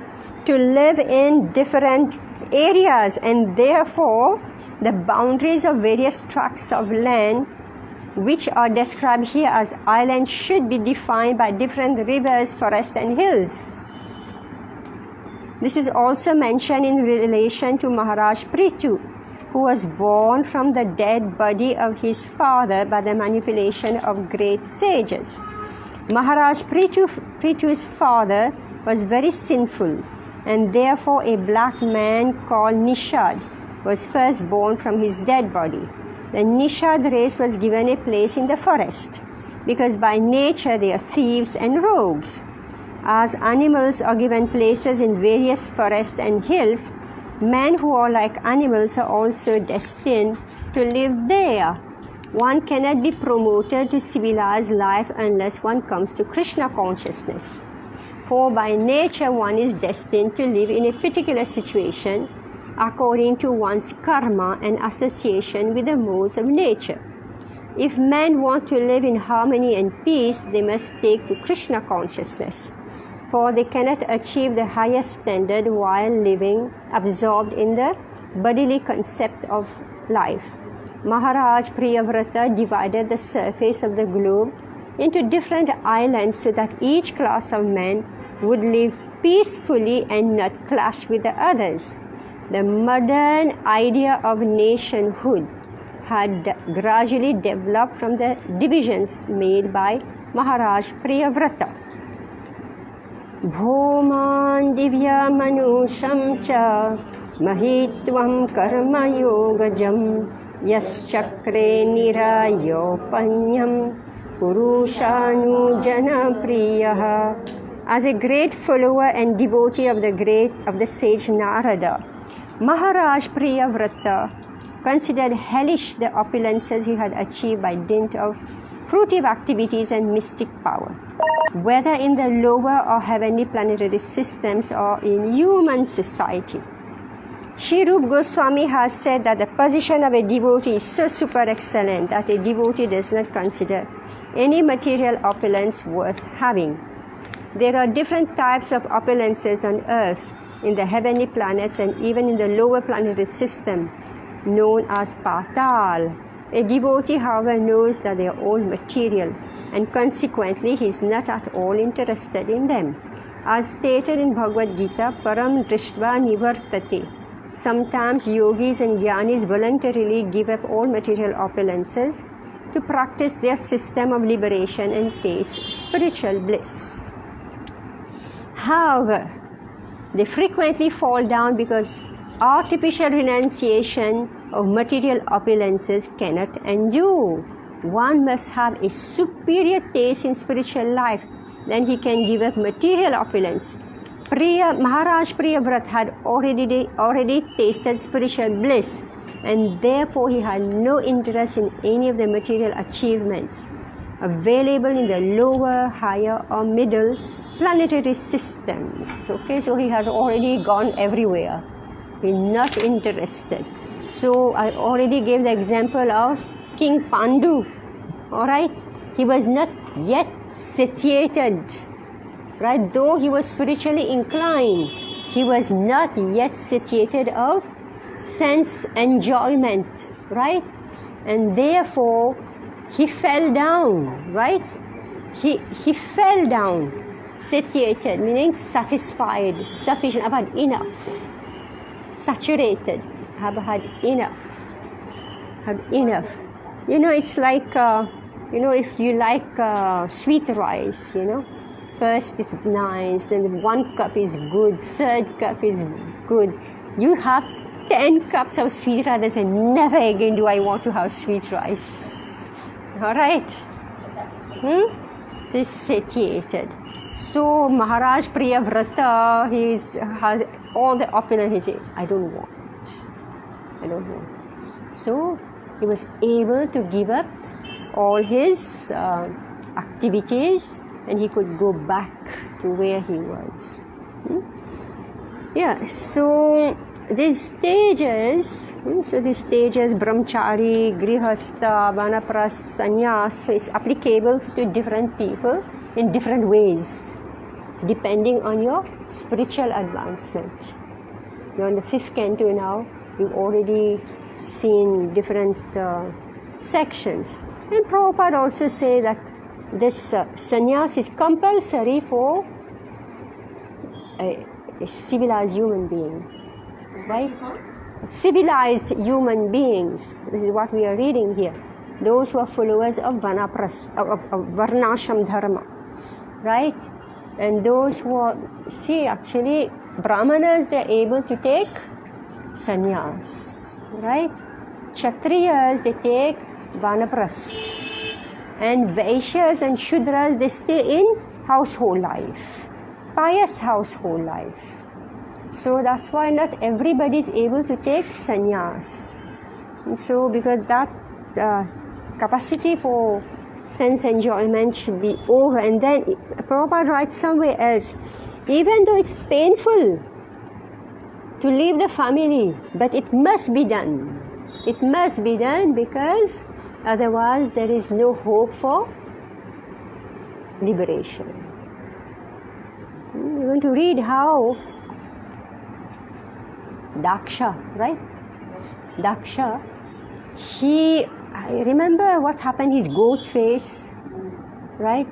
to live in different areas, and therefore the boundaries of various tracts of land which are described here as islands should be defined by different rivers, forests and hills. This is also mentioned in relation to Maharaj Prithu, who was born from the dead body of his father by the manipulation of great sages. Maharaj Prithu's father was very sinful, and therefore a black man called Nishad was first born from his dead body. The Nishad race was given a place in the forest, because by nature they are thieves and rogues. As animals are given places in various forests and hills, men who are like animals are also destined to live there. One cannot be promoted to civilized life unless one comes to Krishna consciousness. For by nature one is destined to live in a particular situation according to one's karma and association with the modes of nature. If men want to live in harmony and peace, they must take to Krishna consciousness, for they cannot achieve the highest standard while living absorbed in the bodily concept of life. Maharaj Priyavrata divided the surface of the globe into different islands so that each class of men would live peacefully and not clash with the others. The modern idea of nationhood had gradually developed from the divisions made by Maharaj Priyavrata. Bhoman divya manusham cha mahitvam karma yogajam yas chakre nirayopanyam purushanu jana priyaha. As a great follower and devotee of the sage Narada, Maharaj Priyavrata considered hellish the opulences he had achieved by dint of fruitive activities and mystic power, whether in the lower or heavenly planetary systems or in human society. Sri Rupa Goswami has said that the position of a devotee is so super excellent that a devotee does not consider any material opulence worth having. There are different types of opulences on earth, in the heavenly planets, and even in the lower planetary system, known as Patal. A devotee, however, knows that they are all material, and consequently he is not at all interested in them. As stated in Bhagavad Gita, Param Drishtva Nivartate. Sometimes yogis and jnanis voluntarily give up all material opulences to practice their system of liberation and taste spiritual bliss. However, they frequently fall down because artificial renunciation of material opulences cannot endure. One must have a superior taste in spiritual life, then he can give up material opulence. Maharaj Priyavrata had already tasted spiritual bliss, and therefore he had no interest in any of the material achievements available in the lower, higher or middle planetary systems. Okay, so he has already gone everywhere. He's not interested. So I already gave the example of King Pandu. Alright, he was not yet satiated. Right, though he was spiritually inclined, he was not yet satiated of sense enjoyment, right? And therefore he fell down, right? He fell down, satiated, meaning satisfied, sufficient, I've had enough. Saturated, I've had enough. You know, it's like, if you like sweet rice, first it's nice, then 1 cup is good, 3rd cup is good. You have 10 cups of sweet rice and never again do I want to have sweet rice. Alright? He's satiated. So Maharaj Priyavrata, he has all the opulence. He said, I don't want. So he was able to give up all his activities, and he could go back to where he was. So these stages, brahmachari, grihastha, vanaprastha, sannyas, is applicable to different people in different ways, depending on your spiritual advancement. You're in the 5th canto now, you've already seen different sections. And Prabhupada also say that this sannyas is compulsory for a civilized human being, right? Civilized human beings. This is what we are reading here. Those who are followers of Varnashram Dharma, right? And those who are, see, actually, Brahmanas, they're able to take sannyas, right? Kshatriyas, they take vanaprasth. And Vaishyas and Shudras, they stay in household life, pious household life. So that's why not everybody is able to take sannyas. So because that capacity for sense enjoyment should be over. And then Prabhupada writes somewhere else, even though it's painful to leave the family, but it must be done. It must be done because otherwise there is no hope for liberation. We're going to read how Daksha, right? Daksha, I remember what happened, his goat face, right?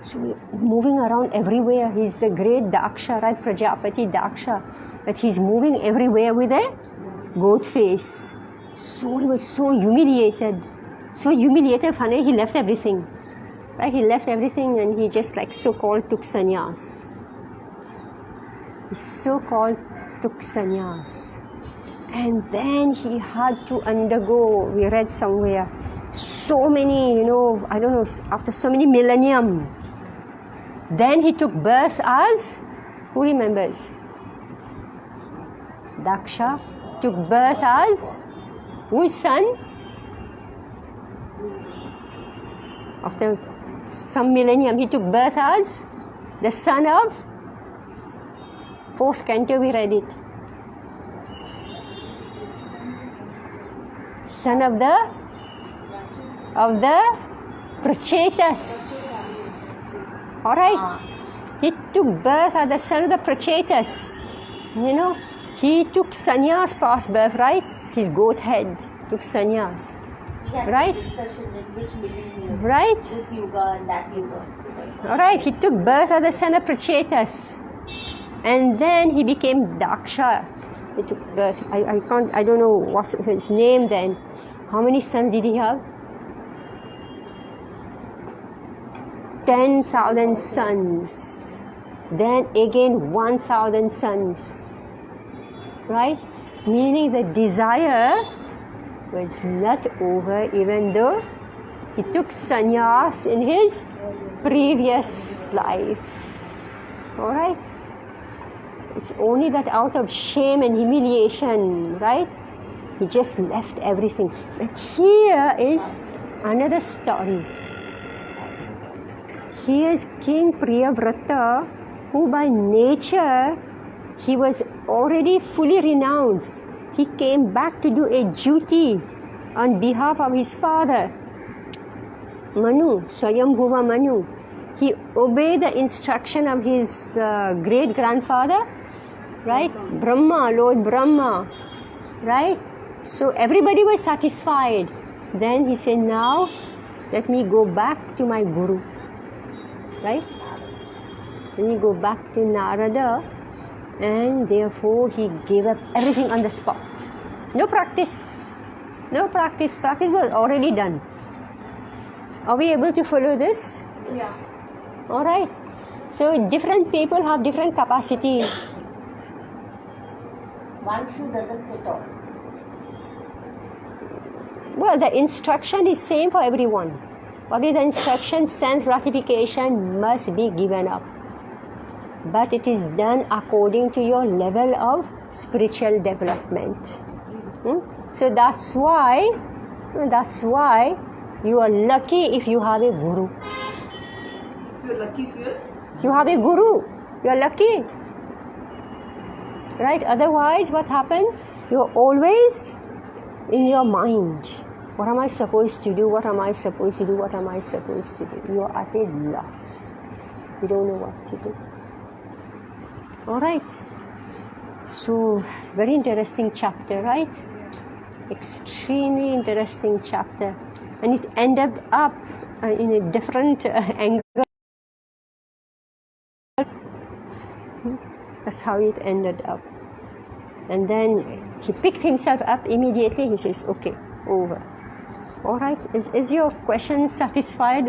So moving around everywhere. He's the great Daksha, right? Prajapati Daksha. But he's moving everywhere with a goat face. So he was so humiliated. Finally he left everything. Right? He left everything and he just like so-called took sannyas. He so-called took sannyas. And then he had to undergo, we read somewhere, so many, I don't know, after so many millennium. Then he took birth as, who remembers? Daksha took birth as, whose son? After some millennium, he took birth as the son of, 4th canto we read it. Son of the Prachetas. Alright? He took birth as the son of the Prachetas. He took sannyas past birth, right? His goat head took sannyas. Right? Discussion in which millennium. Right? This yuga and that yuga. Alright, he took birth as the son of Prachetas. And then he became Daksha. He took birth. I don't know what's his name then. How many sons did he have? 10,000 sons. Then again 1,000 sons. Right? Meaning the desire was not over even though he took sannyas in his previous life. Alright? It's only that out of shame and humiliation, right? He just left everything. But here is another story. Here is King Priyavrata, who by nature, he was already fully renounced. He came back to do a duty on behalf of his father, Manu, Swayambhuva Manu. He obeyed the instruction of his great-grandfather, right? Brahma, Lord Brahma, right? So everybody was satisfied. Then he said, now let me go back to my Guru, right? Let me go back to Narada, and therefore he gave up everything on the spot. No practice. Practice was already done. Are we able to follow this? Yeah. Alright. So different people have different capacities. One shoe doesn't fit all. Well, the instruction is same for everyone. What is the instruction? Sense gratification must be given up. But it is done according to your level of spiritual development. So that's why you are lucky if you have a guru. If you're lucky, You have a guru, you are lucky. Right? Otherwise, what happens? You are always in your mind. What am I supposed to do? What am I supposed to do? What am I supposed to do? You are at a loss. You don't know what to do. Alright. So, very interesting chapter, right? Extremely interesting chapter. And it ended up in a different angle. That's how it ended up. And then he picked himself up immediately. He says, okay, over. Alright, is your question satisfied?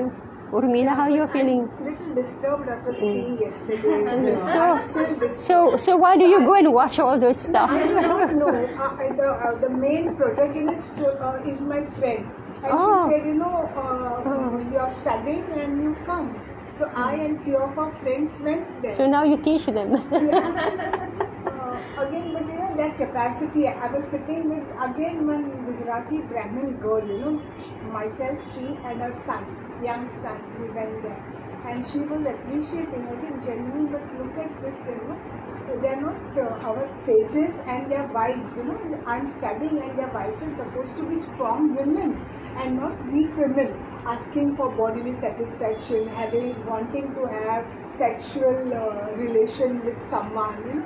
Urmila, how you feeling? Little disturbed after seeing yesterday's. I'm still disturbed. So why do you go and watch all those stuff? I do not know. The main protagonist is my friend. And Oh. she said, you are studying and you come. So I and few of our friends went there. So now you teach them. Again, but their capacity. I was sitting with again one Gujarati Brahmin girl, myself, she and her son, young son. We went there, and she was appreciating. I said, genuinely, but look at this, they are not our sages and their wives. I'm studying, and their wives are supposed to be strong women and not weak women, asking for bodily satisfaction, wanting to have sexual relation with someone.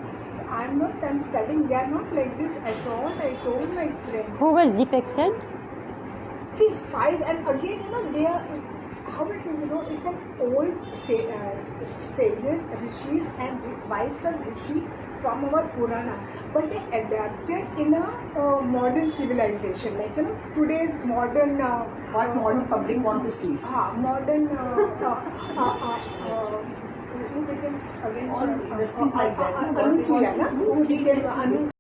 I'm studying, they are not like this at all. I told my friend. Who was depicted? See, 5, and again, they are, how it is, it's an old sages, rishis, and wives of rishi from our Purana. But they adapted in a modern civilization, like, today's modern. What modern public want to see? Modern. Who became against All industries like that. Anusuya, who became